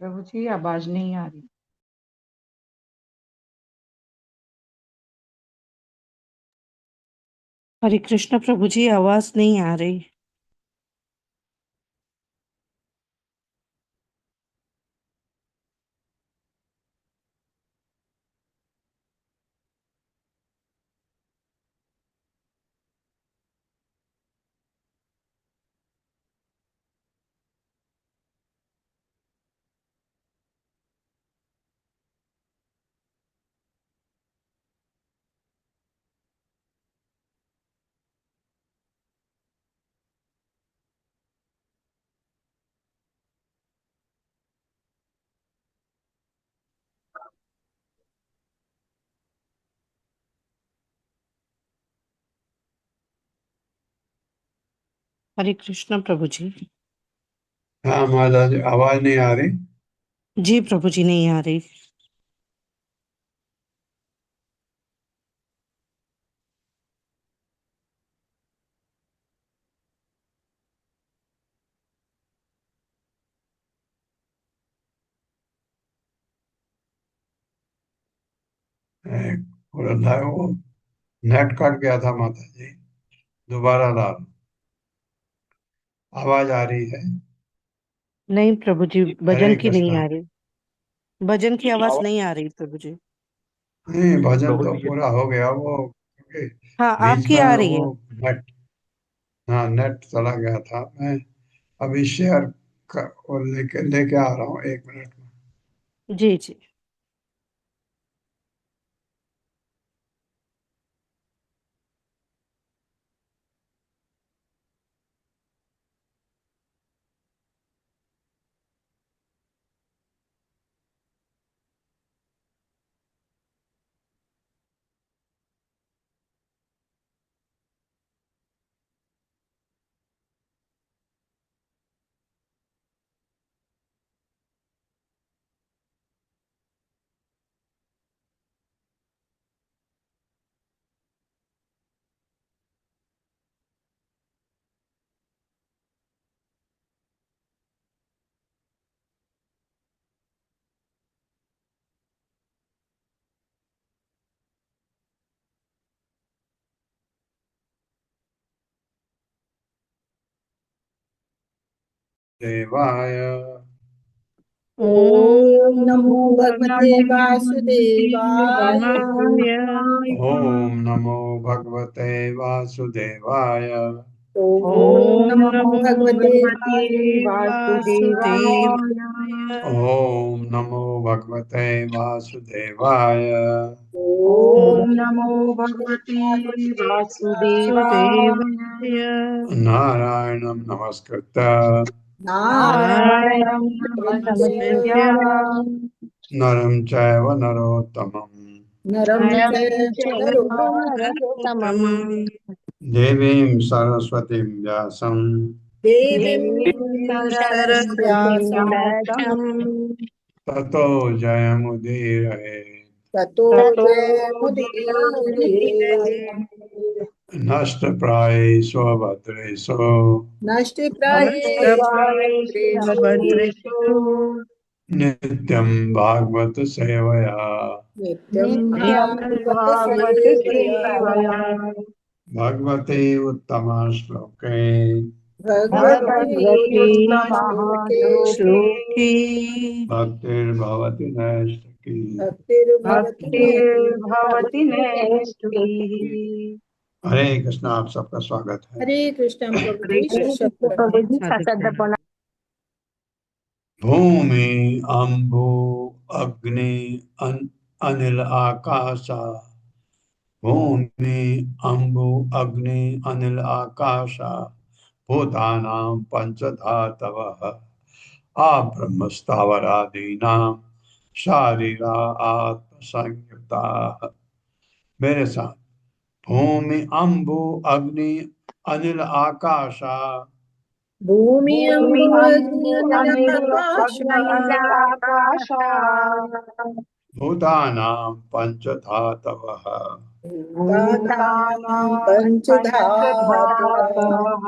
प्रभु जी आवाज नहीं आ रही। हरे कृष्ण प्रभु जी, आवाज नहीं आ रही। हरे कृष्ण प्रभु जी। हाँ माता जी, आवाज नहीं आ रही। जी प्रभु जी, नहीं आ रही। पूरा वो नेट कट गया था माता जी, दोबारा ला लो। आवाज आ रही है? नहीं प्रभु जी, हरे भजन की नहीं कृष्णा। आ रही। भजन की आवाज नहीं आ रही प्रभु जी। नहीं, भजन तो पूरा हो गया वो, क्योंकि हाँ, बीच आपकी में आ रही वो है। नेट, हाँ नेट चला गया था। मैं अभी शेयर और लेके लेके आ रहा हूँ, 1 मिनट में। जी जी। देवाय। ओम नमो भगवते वासुदेवाय। वासुदेवाय। ओम नमो भगवते वासुदेवाय। ओम ओम नमो नमो भगवते भगवते वासुदेवाय। वासुदेवाय। ओम नमो भगवते वासुदेवाय। ओम ओम नमो भगवते वासुदेवाय। वासुदेवाय। नारायणं नमस्कृत्य नारायण नारायणं नमस्कृत्य नमस्कृत्य नरं चैव नरोत्तमं नरं नरं चैव चैव नरोत्तमम् नरोत्तमम्। देवीं सरस्वतीं व्यासं देवीं देवीं सरस्वतीं सरस्वतीं व्यासं व्यासं ततो जयमुदीरये। ततो ततो जयमुदीरये। नष्टप्रायेषु भद्रेषु नष्टप्रायेषु नष्टप्रायेषु भद्रेषु भद्रेषु नित्यं भागवत सेवया नित्यं नित्यं भागवत भागवत सेवया। सेवया। भगवते उत्तमश्लोके भगवती भगवति उत्तम श्लोके उत्तमश्लोके श्लोकी भक्तिर्भवति नैष्ठिकी। भक्तिर्भवति भक्तिर्भवति नैष्ठिकी। नैष्ठिकी। हरे कृष्ण। आप सबका स्वागत है। हरे कृष्ण प्रभु हरे जी, कृष्ण शत प्रभु जी का सादर प्रणाम। भूमि अम्बु अग्नि अनिल आकाश। भूमि अम्बु अग्नि अनिल आकाश भूतानां पंचधातवः आब्रह्मस्तावरादीनां शारीरा आत्मसंयुक्ताः। मेरे साथ। भूमि अम्बु अग्नि अनिल आकाश भूमि भूमि अम्बु अग्नि अम्बु अनिल अनिल आकाश अग्नि आकाश भूतानां पंचधातवः भूतानां भूतानां पंचधातवः पंचधातवः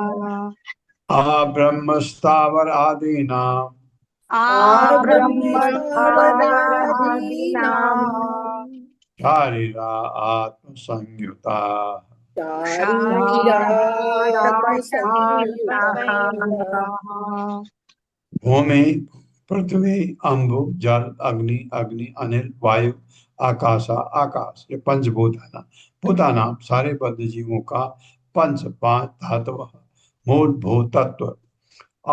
आब्रह्मस्तावर आदीनां आब्रह्म आब्रह्मस्थावरादीनां स्थावरादीनां शारीरा आत्मसंयुता शारीरात्मसंयुतः। शारीरात्मसंयुतः। भूमि पृथ्वी अम्बु जल अग्नि अग्नि अनिल वायु आकाश आकाश। ये पंचभूत है ना। भूतानाम सारे बद्ध जीवों का पंच पांच धातु मूल भूत तत्व।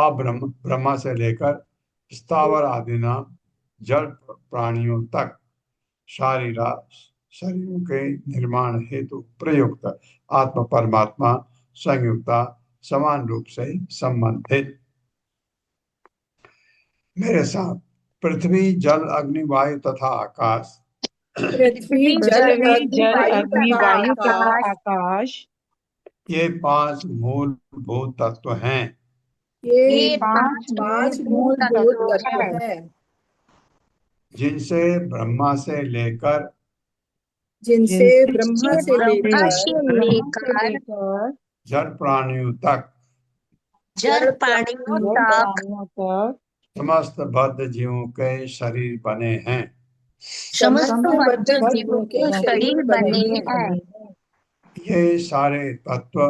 अब्रह्म ब्रह्मा से लेकर स्थावर आदि नाम जल प्राणियों तक शारीरा शरीरों के निर्माण हेतु प्रयुक्त आत्म परमात्मा संयुक्ता समान रूप से संबंधित। मेरे साथ। पृथ्वी जल अग्नि वायु तथा आकाश पृथ्वी जल पृथ्वी अग्नि जल वायु अग्नि तथा वायु तथा आकाश, आकाश ये पांच मूलभूत तत्व हैं। ये ये पांच पांच मूलभूत मूलभूत तत्व तत्व है है जिनसे ब्रह्मा से लेकर जिनसे जिनसे ब्रह्मा से ब्रह्मा लेकर से ब्रह्मा से लेकर लेकर जल प्राणियों तक जल प्राणियों प्राणियों जल तक प्राणियों तक समस्त बद्ध जीवों के शरीर बने हैं। समस्त समस्त बद्ध बद्ध जीवों के जीवों शरीर बने शरीर हैं। बने हैं। ये सारे तत्व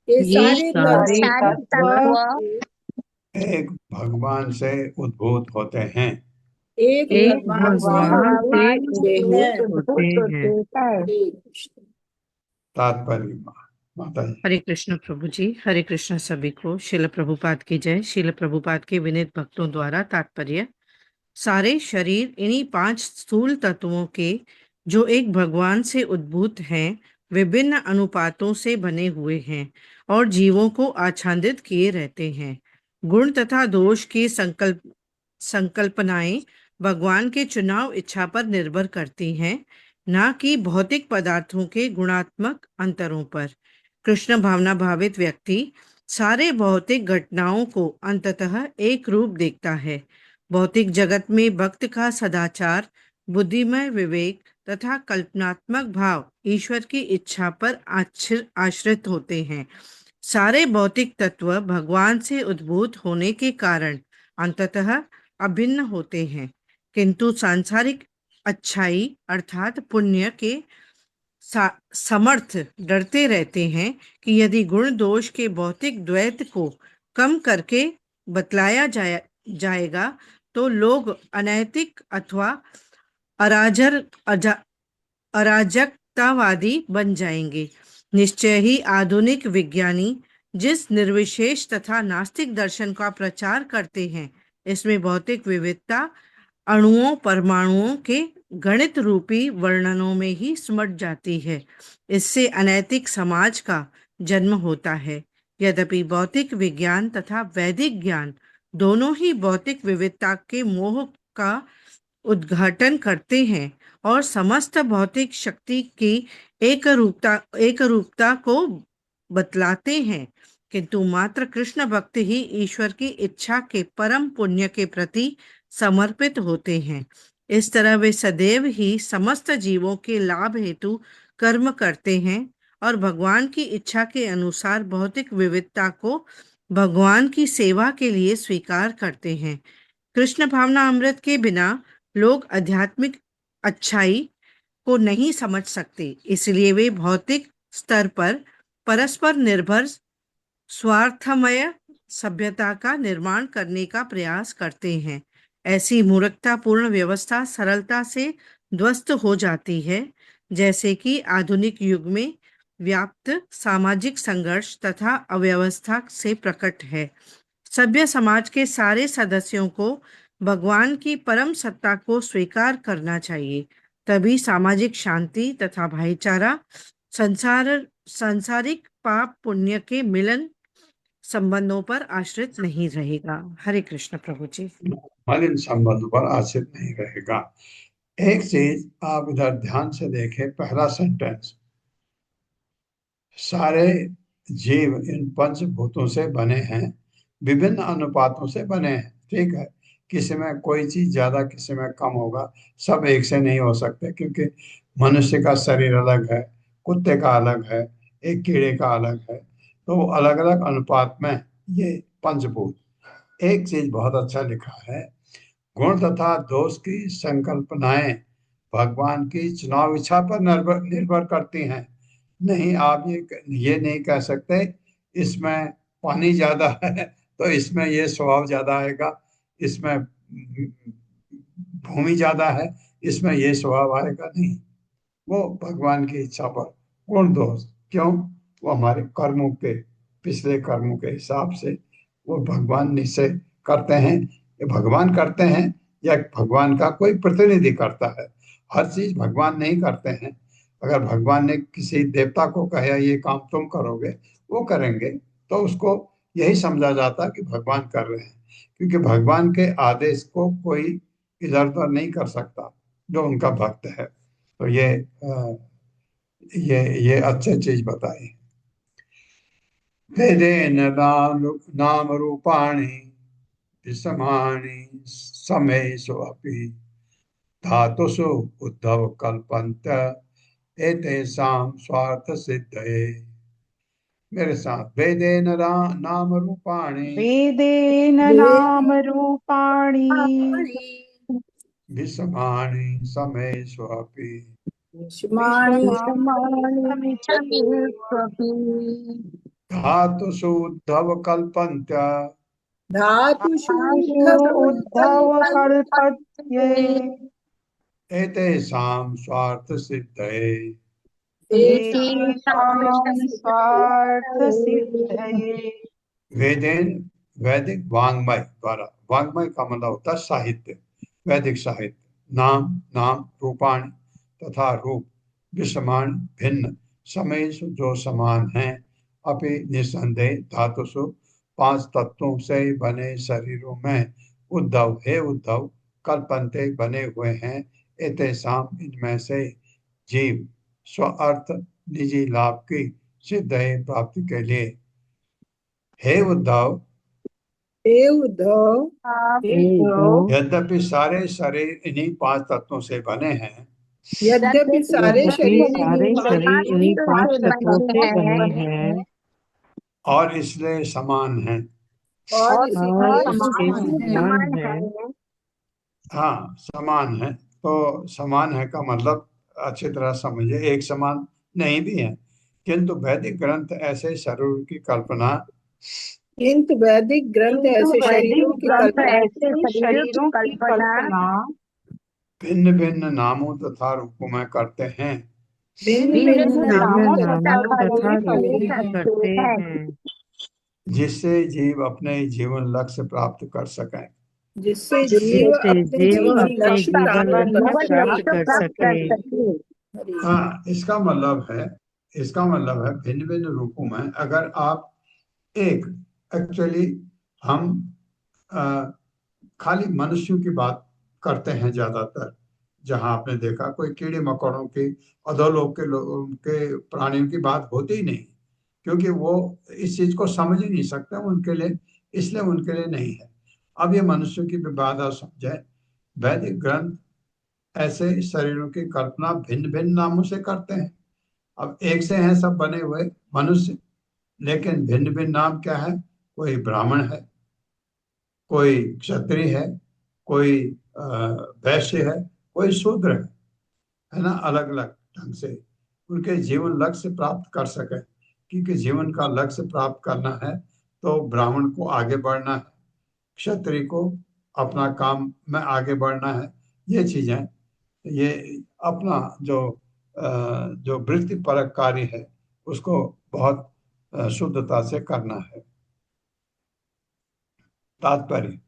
ये ये सारे सारे सारे तत्व तत्व एक भगवान से उद्भूत होते हैं। एक एक भगवान से भगवान से उद्भूत होते हैं। उद्भूत होते हैं। हरे कृष्ण। तात्पर्य माता जी। हरे कृष्ण प्रभु जी। हरे कृष्ण सभी को। शिल प्रभुपाद की जय। शिल प्रभुपाद के विनीत भक्तों द्वारा तात्पर्य। सारे शरीर इन्हीं पांच स्थूल तत्वों के, जो एक भगवान से उद्भूत हैं, विभिन्न अनुपातों से बने हुए हैं और जीवों को आच्छादित किए रहते हैं। गुण तथा दोष की संकल्पनाएं भगवान के चुनाव इच्छा पर निर्भर करती हैं, ना कि भौतिक पदार्थों के गुणात्मक अंतरों पर। कृष्ण भावना भावित व्यक्ति सारे भौतिक घटनाओं को अंततः एक रूप देखता है। भौतिक जगत में भक्त का सदाचार, बुद्धिमय विवेक तथा कल्पनात्मक भाव ईश्वर की इच्छा पर आश्रित होते हैं। सारे भौतिक तत्व भगवान से उद्भूत होने के कारण अंततः अभिन्न होते हैं, किंतु सांसारिक अच्छाई अर्थात पुण्य के समर्थ डरते रहते हैं कि यदि गुण दोष के भौतिक द्वैत को कम करके जाएगा तो लोग अनैतिक अथवा अराजर अजा- अराजकतावादी बन जाएंगे। निश्चय ही आधुनिक विज्ञानी जिस निर्विशेष तथा नास्तिक दर्शन का प्रचार करते हैं, इसमें भौतिक विविधता अणुओं परमाणुओं के गणित रूपी वर्णनों में ही सिमट जाती है। इससे अनैतिक समाज का जन्म होता है। यद्यपि भौतिक विज्ञान तथा वैदिक ज्ञान दोनों ही भौतिक विविधता के मोह का उद्घाटन करते हैं और समस्त भौतिक शक्ति की एक रूपता को बतलाते हैं, किंतु मात्र कृष्ण भक्त ही ईश्वर की इच्छा के परम पुण्य के प्रति समर्पित होते हैं। इस तरह वे सदैव ही समस्त जीवों के लाभ हेतु कर्म करते हैं और भगवान की इच्छा के अनुसार भौतिक विविधता को भगवान की सेवा के लिए स्वीकार करते हैं। कृष्ण भावना अमृत के बिना लोग आध्यात्मिक अच्छाई को नहीं समझ सकते, इसलिए वे भौतिक स्तर पर परस्पर निर्भर स्वार्थमय सभ्यता का निर्माण करने का प्रयास करते हैं। ऐसी मूर्खतापूर्ण व्यवस्था सरलता से ध्वस्त हो जाती है, जैसे कि आधुनिक युग में व्याप्त सामाजिक संघर्ष तथा अव्यवस्था से प्रकट है। सभ्य समाज के सारे सदस्यों को भगवान की परम सत्ता को स्वीकार करना चाहिए, तभी सामाजिक शांति तथा भाईचारा सांसारिक पाप पुण्य के मिलन संबंधों पर आश्रित नहीं रहेगा। हरे कृष्ण प्रभु जी। मलिन संबंधों पर आश्रित नहीं रहेगा। एक चीज आप इधर ध्यान से देखें, पहला सेंटेंस, सारे जीव इन पंचभूतों से बने हैं, विभिन्न अनुपातों से बने हैं। ठीक है, किसी में कोई चीज ज्यादा किसी में कम होगा, सब एक से नहीं हो सकते, क्योंकि मनुष्य का शरीर अलग है, कुत्ते का अलग है, एक कीड़े का अलग है, तो अलग अलग अनुपात में ये पंचभूत। एक चीज बहुत अच्छा लिखा है, गुण तथा दोष की संकल्पनाएं भगवान की चुनाव इच्छा पर निर्भर निर्भर करती हैं। नहीं, आप ये नहीं कह सकते इसमें पानी ज्यादा है तो इसमें ये स्वभाव ज्यादा आएगा, इसमें भूमि ज्यादा है इसमें ये स्वभाव आएगा। नहीं, वो भगवान की इच्छा पर गुण दोष, क्यों, वो हमारे कर्मों के, पिछले कर्मों के हिसाब से वो भगवान निश्चय करते हैं। ये भगवान करते हैं या भगवान का कोई प्रतिनिधि करता है? हर चीज भगवान नहीं करते हैं। अगर भगवान ने किसी देवता को कहा ये काम तुम करोगे, वो करेंगे, तो उसको यही समझा जाता कि भगवान कर रहे हैं, क्योंकि भगवान के आदेश को कोई इधर उधर नहीं कर सकता जो उनका भक्त है। तो ये अच्छे चीज बताई। वेदेन नाम रूपाणि विषमाणि समेषु अपि धातुषु उद्धव कल्पन्त एतेषां स्वार्थ सिद्धये। मेरे साथ, वेदेन नाम रूपाणि वेदेन नाम रूपाणि विषमाणि समेषु अपि विश्वमाणि धातुषु उद्धव कल्पन्त धातुषु आशु उद्धव कल्पत्ये एतेषां स्वार्थ सिद्धये। एतेषां स्वार्थ सिद्धये। वेदेन वैदिक वांग्मय द्वारा, वांग्मय का मतलब होता है साहित्य, वैदिक साहित्य, नाम नाम रूपाणि तथा रूप, विषमान भिन्न, समेषु जो समान हैं, अपि निसंदेह धातुषु पांच तत्वों से बने शरीरों में, उद्धव हे उद्धव, कल्पन्ते बने हुए हैं, एतेषाम इनमें से, जीव स्व अर्थ निजी लाभ की सिद्ध प्राप्ति के लिए। हे उद्धव, हे उद्धव, यद्यपि सारे शरीर इन्हीं पांच तत्वों से बने हैं, यद्यपि सारे यद्यपि शरीर सारे शरीर इन्हीं पांच तत्वों से बने हैं और इसलिए समान हैं। और और इसलिए इसके समान है। समान हैं। हाँ, समान है, तो समान है का मतलब अच्छी तरह समझिए, एक समान नहीं भी है, किंतु वैदिक ग्रंथ ऐसे शरीर की कल्पना किंतु वैदिक ग्रंथ ऐसे शरीरों की ग्रंथ कल्पना ऐसे शरीरों की कल्पना भिन्न भिन्न नामों तथा रूपों में करते हैं, भिन्न भिन्न भिन्न भिन्न नामों नामों तथा तथा नामों रूपों तथा में रूपों करते रूपों में में हैं, करते हैं, जिससे जीव अपने जीवन लक्ष्य प्राप्त कर सकें। जिससे जीव जिससे अपने जीव जीवन अपने लक्ष्य जीवन प्राप्त कर लक्ष्य प्राप्त कर सके। हरि। हाँ, इसका मतलब है भिन्न भिन्न रूपों में। अगर आप एक एक्चुअली हम अ, खाली मनुष्यों की बात करते हैं ज्यादातर, जहां आपने देखा कोई कीड़े मकोड़ों की, अधोलोक के लोगों के प्राणियों की बात होती ही नहीं, क्योंकि वो इस चीज को समझ ही नहीं सकते उनके लिए, इसलिए उनके लिए नहीं है। अब ये मनुष्यों की भी बात आप समझे। वैदिक ग्रंथ ऐसे शरीरों की कल्पना भिन्न भिन्न नामों से करते हैं। अब एक से हैं सब बने हुए मनुष्य, लेकिन भिन्न भिन्न नाम क्या है? कोई ब्राह्मण है, कोई क्षत्रिय है, कोई वैश्य है, कोई शूद्र है ना, अलग अलग ढंग से उनके जीवन लक्ष्य प्राप्त कर सके। क्योंकि जीवन का लक्ष्य प्राप्त करना है तो ब्राह्मण को आगे बढ़ना है, क्षत्रिय को अपना काम में आगे बढ़ना है। ये चीजें, ये अपना जो वृत्ति परक कार्य है उसको बहुत शुद्धता से करना है। तात्पर्य।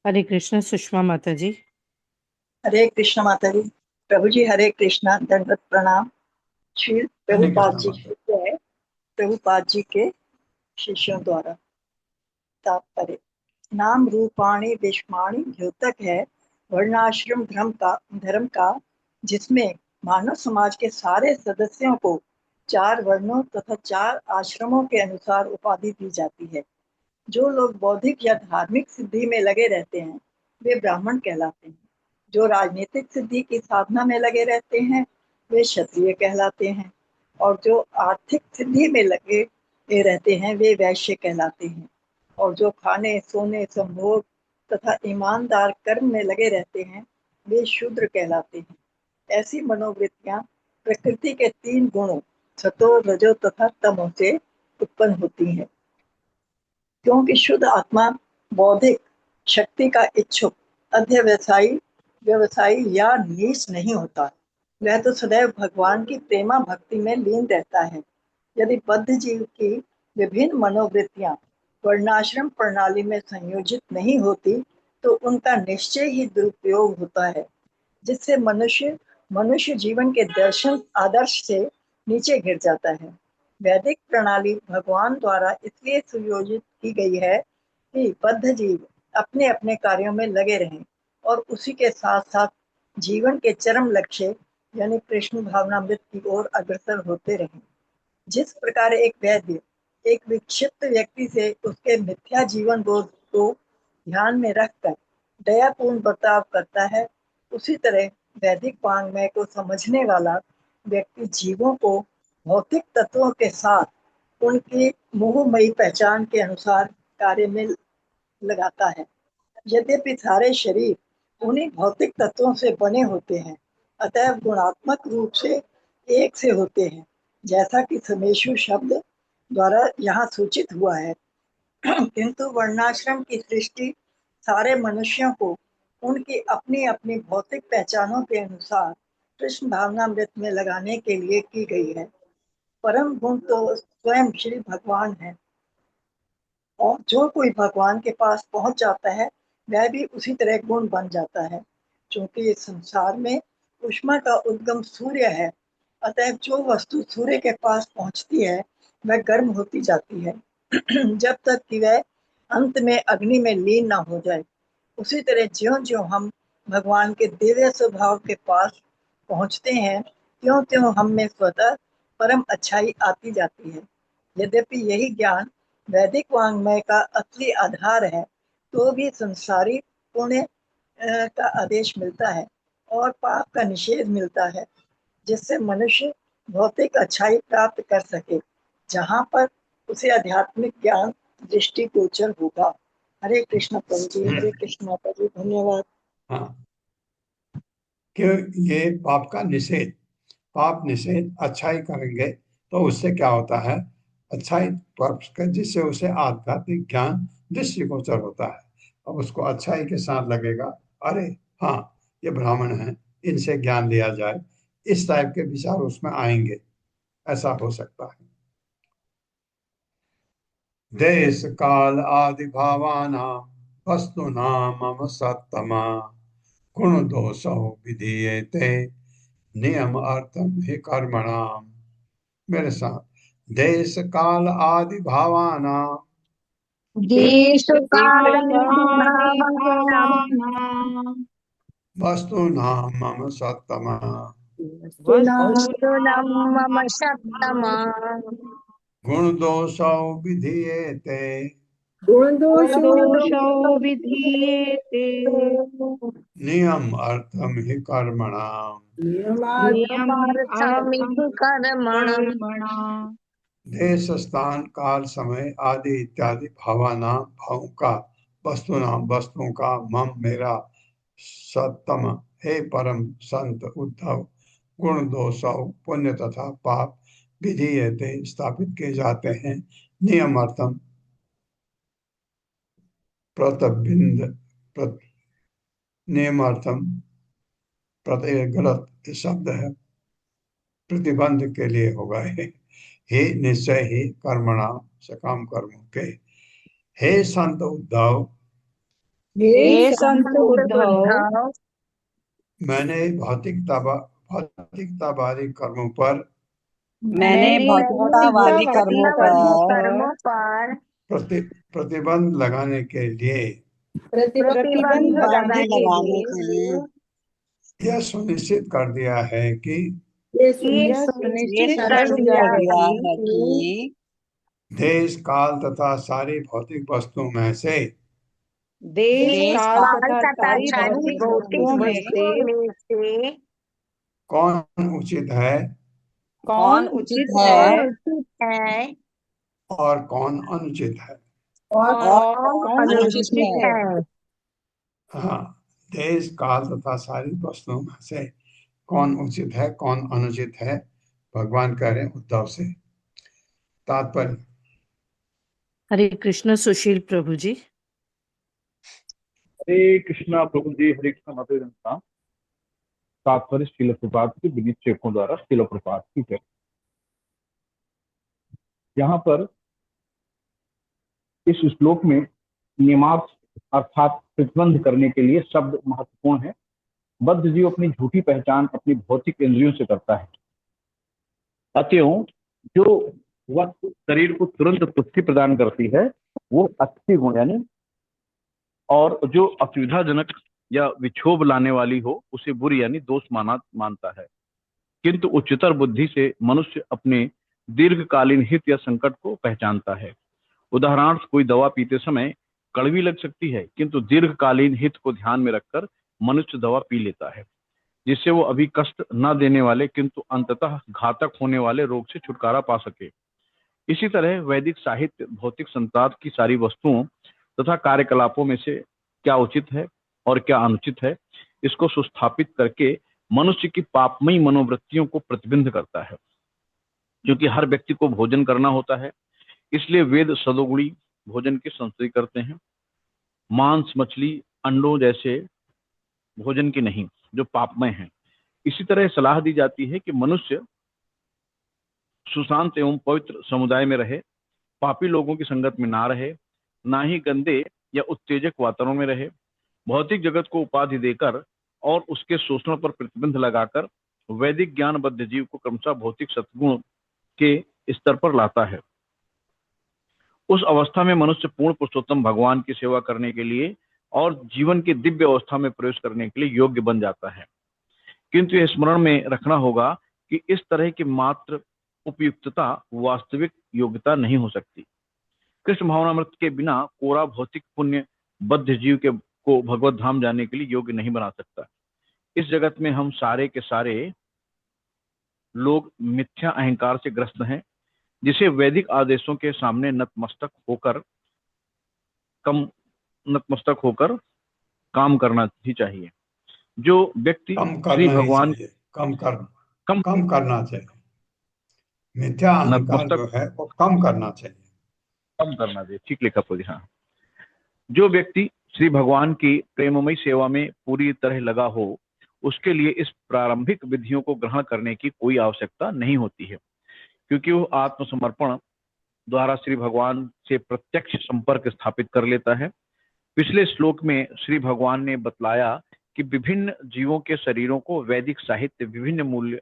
हरे कृष्ण सुषमा माता जी। हरे कृष्ण माता जी। प्रभु जी हरे कृष्णा, दंडवत प्रणाम। श्री हरे प्रभुपाद कृष्ण जी माता। की जय। प्रभुपाद जी के शिष्यों द्वारा तात्पर्य। नाम रूपाणी विष्माणी द्योतक है वर्णाश्रम धर्म का जिसमें मानव समाज के सारे सदस्यों को 4 वर्णों तथा 4 आश्रमों के अनुसार उपाधि दी जाती है। जो लोग बौद्धिक या धार्मिक सिद्धि में लगे रहते हैं वे ब्राह्मण कहलाते हैं। जो राजनीतिक सिद्धि की साधना में लगे रहते हैं वे क्षत्रिय कहलाते हैं। और जो आर्थिक सिद्धि में लगे रहते हैं वे वैश्य कहलाते हैं। और जो खाने सोने संभोग तथा ईमानदार कर्म में लगे रहते हैं वे शूद्र कहलाते हैं। ऐसी मनोवृत्तियां प्रकृति के 3 गुणों सतो रजो तथा तमो से उत्पन्न होती हैं। क्योंकि शुद्ध आत्मा बौद्धिक शक्ति का इच्छुक व्यवसायी या नीच नहीं होता। वह तो सदैव भगवान की प्रेमा भक्ति में लीन रहता है। यदि बद्ध जीव की विभिन्न मनोवृत्तियां वर्णाश्रम प्रणाली में संयोजित नहीं होती तो उनका निश्चय ही दुरुपयोग होता है, जिससे मनुष्य जीवन के दर्शन आदर्श से नीचे गिर जाता है। वैदिक प्रणाली भगवान द्वारा इसलिए सुयोजित की गई है कि बद्ध जीव अपने अपने कार्यों में लगे रहें और उसी के साथ साथ जीवन के चरम लक्ष्य यानी कृष्ण भावनामृत की ओर अग्रसर होते रहें। जिस प्रकार एक वैद्य एक विक्षिप्त व्यक्ति से उसके मिथ्या जीवन बोध को ध्यान में रखकर दयापूर्ण बर्ताव करता है, उसी तरह वैदिक वाङ्मय को समझने वाला व्यक्ति जीवों को भौतिक तत्वों के साथ उनकी मोहमयी पहचान के अनुसार कार्य में लगाता है। यद्यपि सारे शरीर उन्हीं भौतिक तत्वों से बने होते हैं, अतः गुणात्मक रूप से एक से होते हैं, जैसा कि समेशु शब्द द्वारा यहाँ सूचित हुआ है। किंतु वर्णाश्रम की सृष्टि सारे मनुष्यों को उनकी अपनी अपनी भौतिक पहचानों के अनुसार कृष्ण भावनामृत में लगाने के लिए की गई है। परम गुण तो स्वयं श्री भगवान है और जो कोई भगवान के पास पहुंच जाता है वह भी उसी तरह गुण बन जाता है। क्योंकि इस संसार में ऊष्मा का उद्गम सूर्य है, अतः जो वस्तु सूर्य के पास पहुंचती है वह गर्म होती जाती है जब तक कि वह अंत में अग्नि में लीन ना हो जाए। उसी तरह ज्यों ज्यों हम भगवान के दिव्य स्वभाव के पास पहुंचते हैं त्यों त्यों हम में स्वतः परम अच्छाई आती जाती है। यद्यपि यही ज्ञान वैदिक वाङ्मय का असली आधार है तो भी संसारी पुण्य का आदेश मिलता है और पाप का निषेध मिलता है, जिससे मनुष्य भौतिक अच्छाई प्राप्त कर सके जहाँ पर उसे आध्यात्मिक ज्ञान दृष्टि गोचर होगा। हरे कृष्ण प्रभु जी। हरे कृष्ण माता जी। धन्यवाद। हाँ, कि ये पाप निषेध अच्छाई करेंगे तो उससे क्या होता है? अच्छाई पक्ष का, जिससे उसे आध्यात्मिक ज्ञान दृष्टिगोचर होता है। अब उसको अच्छाई के साथ लगेगा, अरे हाँ ये ब्राह्मण है, इनसे ज्ञान लिया जाए, इस टाइप के विचार उसमें आएंगे, ऐसा हो सकता है। देश काल आदि भावानां वस्तुनां मम सत्तमा गुण दोषौ विधीयते नियम अर्थम हि कर्मणाम। मेरे साथ, देश काल आदि भावानां देश काल देशकालादिभावानां वस्तुनां मम सत्तमा वस्तुनां मम सत्तमा गुण दोषौ विधीयते गुण दोषो गुणदोषौ विधीयेते नियम अर्थम हि कर्मणाम। नियमार्थ नियमार्थमिति कर्मणम्। कर्मणाम्। देश स्थान काल समय आदि इत्यादि भावाना भावों का, वस्तुनाम वस्तुओं का, मम मेरा, सत्तम हे परम संत उद्धव, गुण दोषौ पुण्य तथा पाप विधीयते स्थापित किए जाते हैं, नियमार्थम प्रतिबिंद प्रत, नियमार्थम प्रत्यय गलत शब्द है, प्रतिबंध के लिए होगा हे निश्चय ही कर्मणा सकाम कर्मों के। हे संत उद्धव, हे हे संत उद्धव, मैंने भौतिकतावादी कर्मों पर मैंने भौतिकतावादी कर्मों कर्मों पर प्रतिबंध लगाने के लिए प्रतिबंध लगाने के लिए यह सुनिश्चित कर दिया है कि ये ये सुनिश्चित सुनिश्चित कर कर दिया दिया है है कि देश काल तथा सारी भौतिक वस्तुओं में से देश देश काल काल तथा तथा सारी सारी भौतिक भौतिक वस्तुओं में से वस्तुओं में से कौन उचित है कौन उचित कौन है उचित है और कौन अनुचित है। और और कौन कौन अनुचित अनुचित है। है। हाँ, देश काल तथा सारी वस्तुओं में से कौन उचित है कौन अनुचित है, भगवान कह रहे हैं उद्धव से। तात्पर्य, हरे कृष्ण सुशील प्रभु जी। हरे कृष्णा प्रभु जी, हरे कृष्णा माता जनता। तात्पर्य श्रील प्रभुपाद के विनीत चेकों द्वारा श्रील प्रभुपाद की जय। यहाँ पर इस श्लोक में नियमार्थ अर्थात प्रतिबंध करने के लिए शब्द महत्वपूर्ण है। बद्ध जीव अपनी झूठी पहचान अपनी भौतिक इंद्रियों से करता है। अतएव जो वस्तु शरीर को तुरंत पुष्टि प्रदान करती है वो अच्छी गुण यानी, और जो असुविधाजनक या विक्षोभ लाने वाली हो उसे बुरी यानी दोष मानता है। किंतु उच्चतर बुद्धि से मनुष्य अपने दीर्घकालीन हित या संकट को पहचानता है। उदाहरणार्थ, कोई दवा पीते समय कड़वी लग सकती है, किंतु दीर्घकालीन हित को ध्यान में रखकर मनुष्य दवा पी लेता है, जिससे वो अभी कष्ट न देने वाले किंतु अंततः घातक होने वाले रोग से छुटकारा पा सके। इसी तरह वैदिक साहित्य भौतिक संसार की सारी वस्तुओं तथा कार्यकलापों में से क्या उचित है और क्या अनुचित है, इसको सुस्थापित करके मनुष्य की पापमयी मनोवृत्तियों को प्रतिबंध करता है। क्योंकि हर व्यक्ति को भोजन करना होता है, इसलिए वेद सदोगुणी भोजन की संस्तुति करते हैं। मांस, मछली, अंडों जैसे भोजन की नहीं, जो पापमय हैं। इसी तरह सलाह दी जाती है कि मनुष्य सुशांत एवं पवित्र समुदाय में रहे, पापी लोगों की संगत में ना रहे, ना ही गंदे या उत्तेजक वातावरण में रहे। भौतिक जगत को उपाधि देकर और उसके शोषण पर प्रतिबंध लगाकर वैदिक ज्ञानबद्ध जीव को क्रमशः भौतिक सद्गुण के स्तर पर लाता है। उस अवस्था में मनुष्य पूर्ण पुरुषोत्तम भगवान की सेवा करने के लिए और जीवन की दिव्य अवस्था में प्रवेश करने के लिए योग्य बन जाता है। किंतु यह स्मरण में रखना होगा कि इस तरह की मात्र उपयुक्तता वास्तविक योग्यता नहीं हो सकती। कृष्ण भावनामृत के बिना कोरा भौतिक पुण्य बद्ध जीव को भगवत धाम जाने के लिए योग्य नहीं बना सकता। इस जगत में हम सारे के सारे लोग मिथ्या अहंकार से ग्रस्त हैं, जिसे वैदिक आदेशों के सामने नतमस्तक होकर काम करना ही चाहिए। जो व्यक्ति कम श्री करना ही भगवान चाहिए, कम करना चाहिए। मिथ्या अहंकार नतमस्तक जो है वो कम करना चाहिए। कम करना चाहिए। ठीक लिखा पूरी। हाँ, जो व्यक्ति श्री भगवान की प्रेममयी सेवा में पूरी तरह लगा हो, उसके लिए इस प्रारंभिक विधियों को ग्रहण करने की कोई आवश्यकता नहीं होती है, क्योंकि वो आत्मसमर्पण द्वारा श्री भगवान से प्रत्यक्ष संपर्क स्थापित कर लेता है। पिछले श्लोक में श्री भगवान ने बतलाया कि विभिन्न जीवों के शरीरों को वैदिक साहित्य विभिन्न मूल्य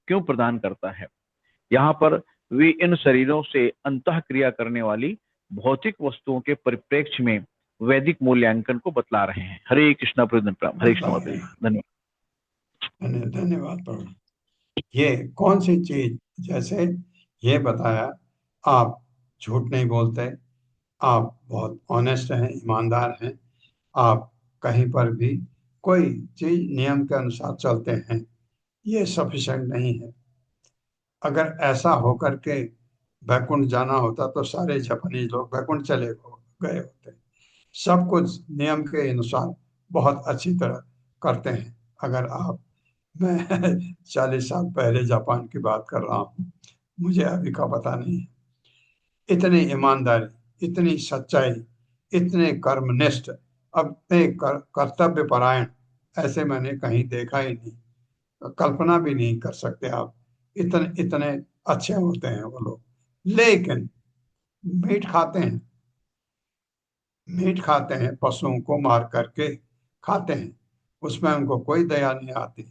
क्यों प्रदान करता है। यहाँ पर वे इन शरीरों से अंतः क्रिया करने वाली भौतिक वस्तुओं के परिप्रेक्ष्य में वैदिक मूल्यांकन को बतला रहे हैं। हरे कृष्णा प्रभु। हरे कृष्ण माता जी। धन्यवाद। धन्यवाद प्रभु। ये कौन सी चीज, जैसे ये बताया, आप झूठ नहीं बोलते, आप बहुत ऑनेस्ट हैं, ईमानदार हैं, आप कहीं पर भी कोई चीज नियम के अनुसार चलते हैं, ये सफिशिएंट नहीं है। अगर ऐसा होकर के वैकुंठ जाना होता तो सारे जापानीज लोग वैकुंठ चले गए होते। सब कुछ नियम के अनुसार बहुत अच्छी तरह करते हैं। अगर आप, मैं 40 साल पहले जापान की बात कर रहा हूँ, मुझे अभी का पता नहीं है। इतनी ईमानदारी, इतनी सच्चाई, इतने कर्मनिष्ठ, अपने कर्तव्य परायण, ऐसे मैंने कहीं देखा ही नहीं। कल्पना भी नहीं कर सकते आप, इतने इतने अच्छे होते हैं वो लोग। लेकिन मीट खाते हैं, मीट खाते हैं, पशुओं को मार करके खाते हैं, उसमें उनको कोई दया नहीं आती।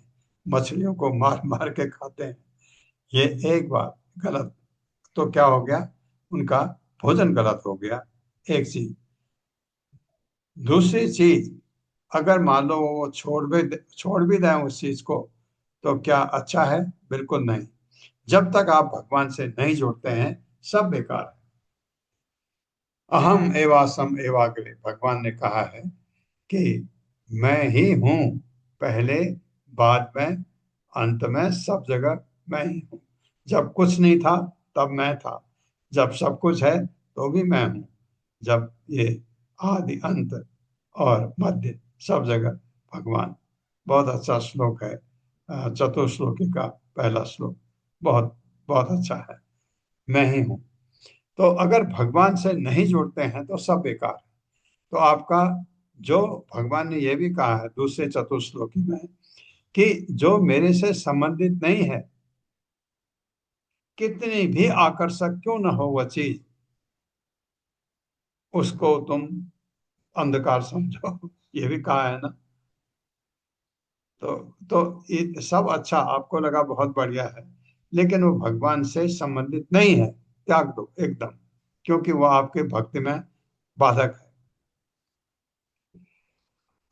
मछलियों को मार मार के खाते हैं। ये एक बात गलत, तो क्या हो गया, उनका भोजन गलत हो गया, एक चीज। दूसरी चीज, अगर मान लो वो छोड़ भी दें उस चीज को, तो क्या अच्छा है? बिल्कुल नहीं। जब तक आप भगवान से नहीं जुड़ते हैं, सब बेकार है। अहम एवासम एवाग्रे, भगवान ने कहा है कि मैं ही हूं, पहले, बाद में, अंत में, सब जगह मैं ही हूं। जब कुछ नहीं था तब मैं था, जब सब कुछ है तो भी मैं हूं। जब ये आदि अंत और मध्य, सब जगह भगवान। बहुत अच्छा श्लोक है, चतुश्लोकी का पहला श्लोक, बहुत बहुत अच्छा है। मैं ही हूं। तो अगर भगवान से नहीं जुड़ते हैं तो सब बेकार है। तो आपका, जो भगवान ने यह भी कहा है दूसरे चतुश्लोकी में, कि जो मेरे से संबंधित नहीं है, कितनी भी आकर्षक क्यों न हो वह चीज, उसको तुम अंधकार समझो, ये भी कहा है ना। तो ये सब अच्छा आपको लगा, बहुत बढ़िया है, लेकिन वो भगवान से संबंधित नहीं है, त्याग दो एकदम, क्योंकि वो आपके भक्ति में बाधक है।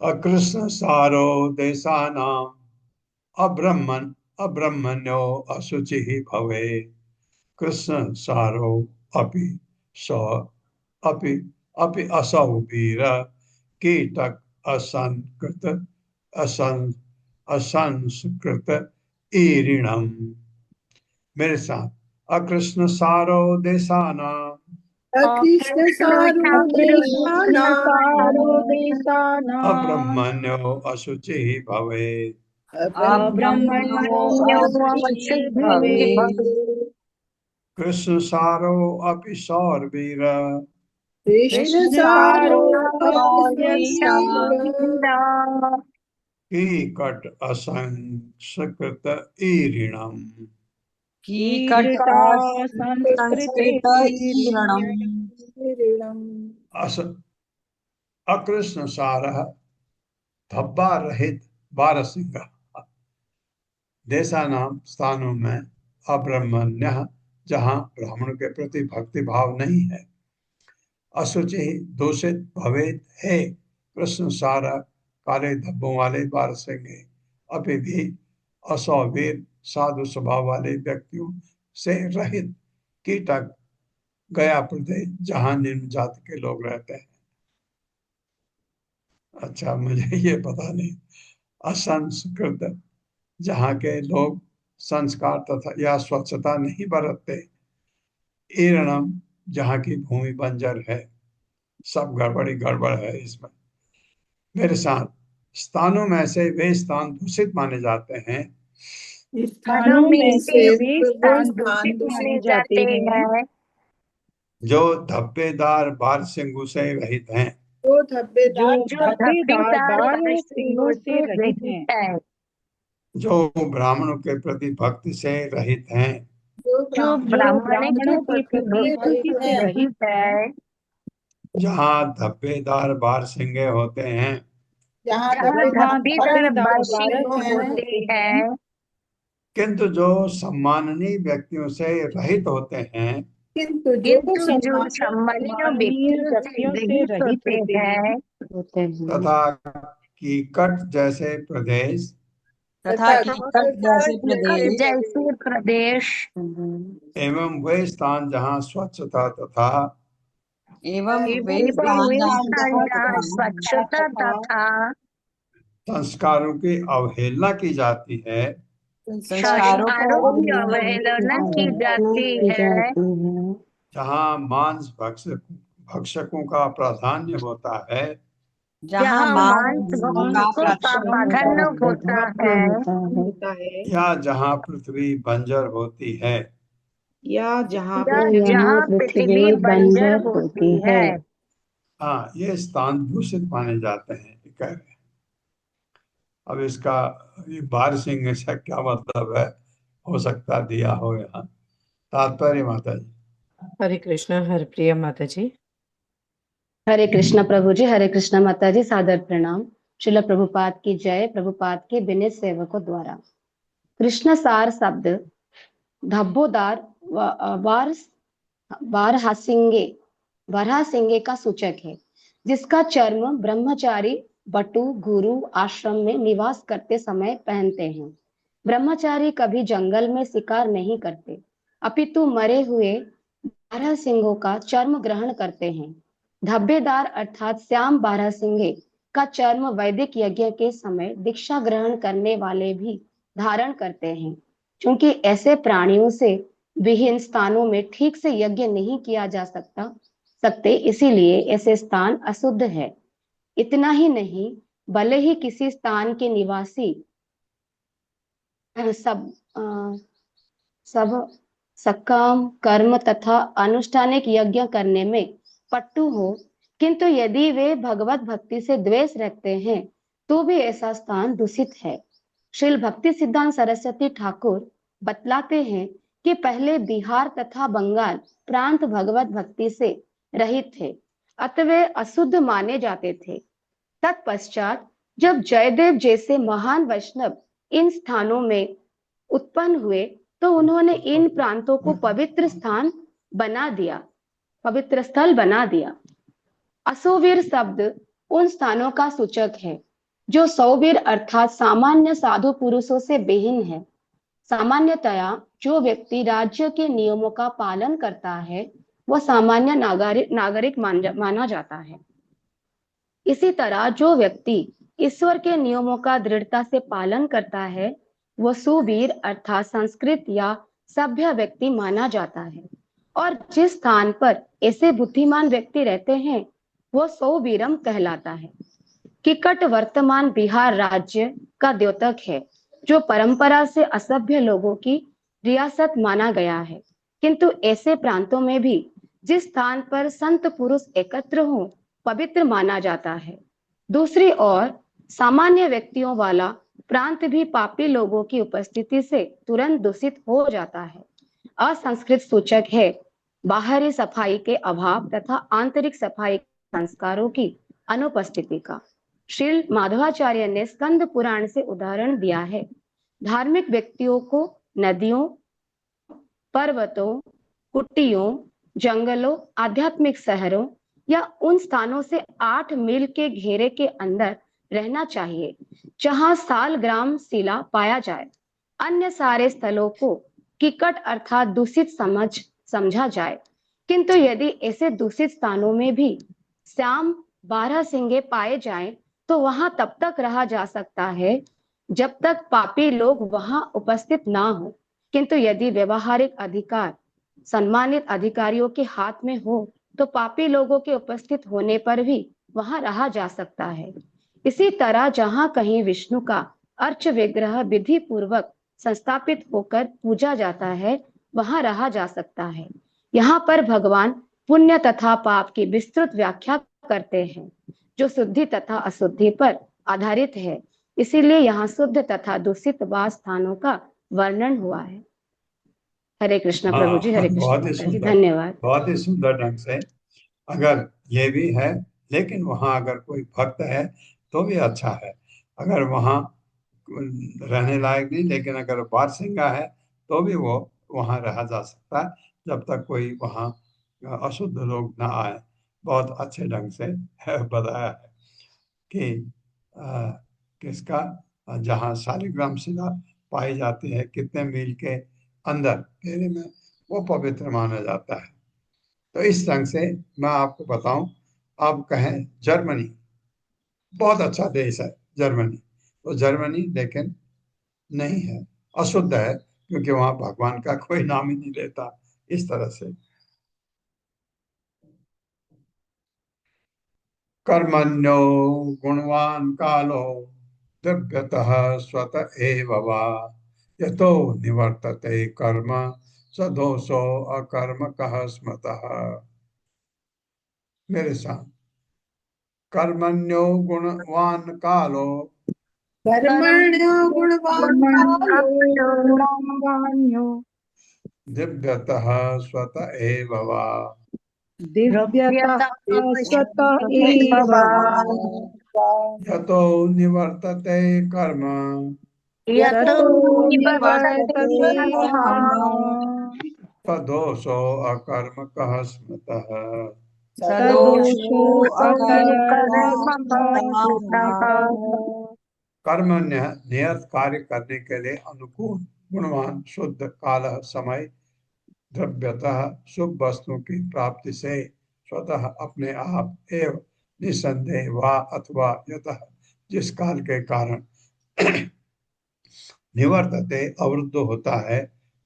अकृष्ण सारो देशानाम अब्रह्मण्यो अशुचि भवे, कृष्ण सारो अपि स अपि अपि असौ वीर कीटक असंकृत असं असंस्कृत ईरिणम। मेरे साथ, अकृष्ण सारो देशाना अकृष्ण सारो कृष्ण देशानां सारो देशानां अब्रह्मण्यो अशुचि भवे, अब्रह्मण्यो अशुचिः भवेत्। कृष्ण सारो अपि सौरवीर कृष्ण कृष्ण सारो सारो अपि कीकट असंस्कृत ईरिणम। कीकटा संस्कृते अस अकृष्ण सारः धब्बा रहित बारहसिंगा, देशानाम स्थानों में, अब्रह्मण्य, जहाँ ब्राह्मण के प्रति भक्ति भाव नहीं है, अशुचि दूषित भवेद है, कृष्ण सारा, काले धब्बों वाले बारहसिंगे, अभी भी असौवीर, साधु स्वभाव वाले व्यक्तियों से रहित, कीटक, गया प्रदेश, जहाँ निम्न जाति के लोग रहते हैं। अच्छा, मुझे ये पता नहीं। असंस्कृत, जहाँ के लोग संस्कार तथा या स्वच्छता नहीं बरतते। ईरणम, जहाँ की भूमि बंजर है। सब गड़बड़ी गड़बड़ है इसमें। मेरे साथ, स्थानों में से वे स्थान दूषित माने जाते हैं स्थानों में से वे स्थान स्थान दूषित दूषित माने जाते हैं जो धब्बेदार बार सिंगों से रहित हैं, जो जो धब्बेदार धब्बेदार बार सिंगों से रहित हैं, जो ब्राह्मणों के प्रति भक्ति से रहित हैं, जो जो ब्राह्मणों के प्रति भक्ति से हैं, रहित हैं, जहाँ धब्बेदार बार सिंगे होते हैं, जहाँ जहाँ धब्बेदार बार बारह सिंगे हैं, होते हैं, किंतु जो सम्माननीय व्यक्तियों से रहित होते हैं, किंतु जो सम्मानीय व्यक्तियों से रहित होते हैं, तथा कीकट जैसे प्रदेश तथा कीकट जैसे प्रदेश एवं वे स्थान जहाँ स्वच्छता तथा एवं वे स्वच्छता तथा संस्कारों की अवहेलना की जाती है, संस्कारों की अवहेलना की जाती है, जहाँ मांस भक्षकों का प्राधान्य होता है, जहाँ मांस भक्षकों का प्राधान्य होता है, या जहाँ पृथ्वी बंजर होती है। या जहाँ जहाँ पृथ्वी बंजर होती है। हाँ, ये स्थान दूषित माने जाते हैं, ये कह रहे हैं। अब इसका ये बार सिंह से क्या मतलब है, हो सकता दिया हो यहाँ तात्पर्य। माता जी हरे कृष्णा। हरप्रिया माता जी। हरे कृष्णा प्रभु जी, हरे कृष्णा माता जी, सादर प्रणाम। श्रील प्रभुपाद की जय। प्रभुपाद के विनीत सेवकों द्वारा कृष्ण सार शब्द धब्बोदार वारहासिंगे का सूचक है, जिसका चर्म ब्रह्मचारी बटु गुरु आश्रम में निवास करते समय पहनते हैं। ब्रह्मचारी कभी जंगल में शिकार नहीं करते, अपितु मरे हुए बारहसिंगों का चर्म ग्रहण करते हैं। धब्बेदार अर्थात श्याम बारहसिंगे का चर्म वैदिक यज्ञ के समय दीक्षा ग्रहण करने वाले भी धारण करते हैं। क्योंकि ऐसे प्राणियों से विहीन स्थानों में ठीक से यज्ञ नहीं किया जा सकते, इसीलिए ऐसे स्थान अशुद्ध है। इतना ही नहीं, भले ही किसी स्थान के निवासी सब सकाम कर्म तथा अनुष्ठानिक यज्ञ करने में पट्टू हो, किंतु यदि वे भगवत भक्ति से द्वेष रखते हैं तो भी ऐसा स्थान दूषित है। श्रील भक्ति सिद्धांत सरस्वती ठाकुर बतलाते हैं कि पहले बिहार तथा बंगाल प्रांत भगवत भक्ति से रहित थे, अतः वे अशुद्ध माने जाते थे। तत्पश्चात जब जयदेव जैसे महान वैष्णव इन स्थानों में उत्पन्न हुए तो उन्होंने इन प्रांतों को पवित्र स्थल बना दिया। असोवीर शब्द उन स्थानों का सूचक है जो सौवीर अर्थात सामान्य साधु पुरुषों से विहीन है। सामान्यतया जो व्यक्ति राज्य के नियमों का पालन करता है वह सामान्य नागरिक माना जाता है। इसी तरह जो व्यक्ति ईश्वर के नियमों का दृढ़ता से पालन करता है वह सुवीर अर्थात संस्कृत या सभ्य व्यक्ति माना जाता है। और जिस स्थान पर ऐसे बुद्धिमान व्यक्ति रहते हैं वह सौवीरम कहलाता है। किकट वर्तमान बिहार राज्य का द्योतक है, जो परंपरा से असभ्य लोगों की रियासत माना गया है। किंतु ऐसे प्रांतों में भी जिस स्थान पर संत पुरुष एकत्र हों पवित्र माना जाता है। दूसरी ओर सामान्य व्यक्तियों वाला प्रांत भी पापी लोगों की उपस्थिति से तुरंत दूषित हो जाता है। असंस्कृत सूचक है बाहरी सफाई के अभाव तथा आंतरिक सफाई संस्कारों की अनुपस्थिति का। श्रील माधवाचार्य ने स्कंद पुराण से उदाहरण दिया है। धार्मिक व्यक्तियों को नदियों, पर्वतों, कुटियों, जंगलों, आध्यात्मिक शहरों या उन स्थानों से 8 मील के घेरे के अंदर रहना चाहिए जहां सालग्राम शिला पाया जाए। अन्य सारे स्थलों को किकट अर्थात दूषित समझा जाए। किंतु यदि ऐसे दूषित स्थानों में भी श्याम बारहसिंगे पाए जाएं तो वहां तब तक रहा जा सकता है जब तक पापी लोग वहां उपस्थित ना हो। किंतु यदि व्यवहारिक अधिकार सम्मानित अधिकारियों के हाथ में हो तो पापी लोगों के उपस्थित होने पर भी वहां रहा जा सकता है। इसी तरह जहां कहीं विष्णु का अर्च विग्रह विधि पूर्वक संस्थापित होकर पूजा जाता है वहां रहा जा सकता है। यहाँ पर भगवान पुण्य तथा पाप की विस्तृत व्याख्या करते हैं जो शुद्धि तथा अशुद्धि पर आधारित है। इसीलिए यहाँ शुद्ध तथा दूषित वास स्थानों का वर्णन हुआ है। हरे कृष्णा प्रभु जी, हरे कृष्णा बहुत ही माता जी, सुंदर, धन्यवाद। बहुत ही सुंदर ढंग से। अगर ये भी है, लेकिन वहाँ अगर कोई भक्त है तो भी अच्छा है। अगर वहाँ रहने लायक नहीं, लेकिन अगर बारसिंगा है तो भी वो वहाँ रहा जा सकता है, जब तक कोई वहाँ अशुद्ध लोग ना आए। बहुत अच्छे ढंग से बताया है कि किसका, जहाँ शालिग्राम शिला पाई जाती है कितने मील के अंदर घेरे में, वो पवित्र माना जाता है। तो इस ढंग से मैं आपको बताऊं, आप कहें जर्मनी बहुत अच्छा देश है, जर्मनी तो जर्मनी, लेकिन नहीं है, अशुद्ध है, क्योंकि वहां भगवान का कोई नाम ही नहीं लेता। इस तरह से कर्मण्यो गुणवान कालो दिव्यतः स्वत एव वा यतो निवर्तते कर्म स दोषो अकर्म कः स्मृतः। मेरे साथ, कर्मण्यो गुणवान कालो कर्मण्यो गुणवान कालो गुणान्यो दिव्यतः स्वत एव वा दिव्यतः स्वतः एव वा यतो निवर्तते कर्म यतो निवर्तते कर्म तदोषो अकर्म कः स्मृतः। सदोषो अकर्म स्मृतः। कर्मण्य नियत कार्य करने के लिए अनुकूल, गुणवान, शुद्ध, काल, समय, द्रव्यतः शुभ वस्तु की प्राप्ति से, स्वतः अपने आप, एवं निसंदेह वा अथवा यतः जिस काल के कारण निवर्तते अवरुद्ध होता है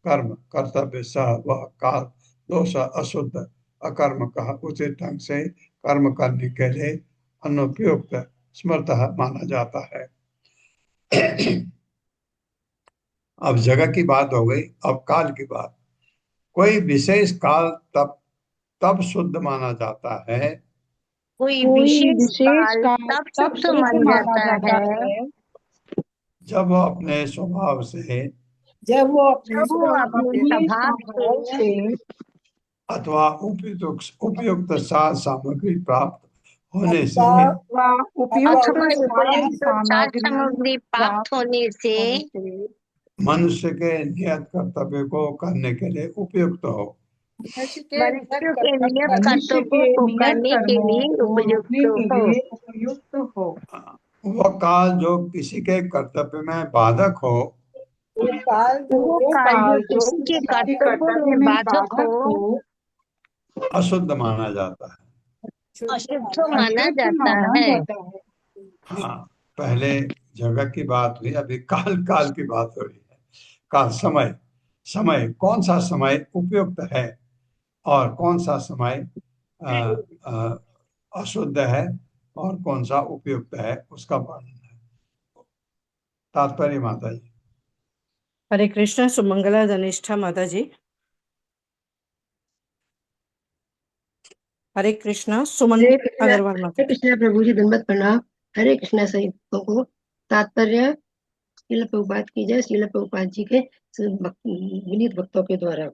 कर्म कर्तव्य सह वह काल दोष अशुद्ध अकर्म का उचित ढंग से कर्म करने के लिए अनुपयुक्त स्मृत माना जाता है। अब जगह की बात हो गई, अब काल की बात। कोई विशेष काल तब शुद्ध माना जाता है, कोई विशेष काल तब शुद्ध माना जाता है जब वो अपने स्वभाव से जब वो अपने स्वभाव से अथवा उपयुक्त साध सामग्री प्राप्त होने से, अथवा उपयुक्त सामग्री प्राप्त होने से मनुष्य के नियत कर्तव्य को करने के लिए उपयुक्त हो। मनुष्य के मनुष्य के नियत मनुष्य कर्तव्यों के को नियत करने के कर्मों लिए को उपयुक्त करने के हो। लिए उपयुक्त हो। वह काल जो किसी के कर्तव्य में बाधक हो, वो काल वो वो काल जो काल जो किसी के किसी के कर्तव्यों कर्तव्य में में बाधक हो, अशुद्ध माना जाता है। अशुद्ध माना अशुद्ध जाता माना है। जाता है। हाँ, पहले जगह की बात हुई, अभी काल की बात हो रही है। काल, समय कौन सा समय उपयुक्त है और कौन सा समय अशुद्ध है और कौन सा उपयुक्त है, उसका वर्णन है। तात्पर्य माता जी। हरे कृष्णा। सुमंगला धनिष्ठा माता जी। हरे कृष्णा। सुमन अग्रवाल माता हरे जी। कृष्णा प्रभु जी, दंडवत प्रणाम। हरे कृष्णा सहितों को तात्पर्य श्रील प्रभुपाद की जय। श्रील प्रभुपाद जी के विनीत भक्तों के द्वारा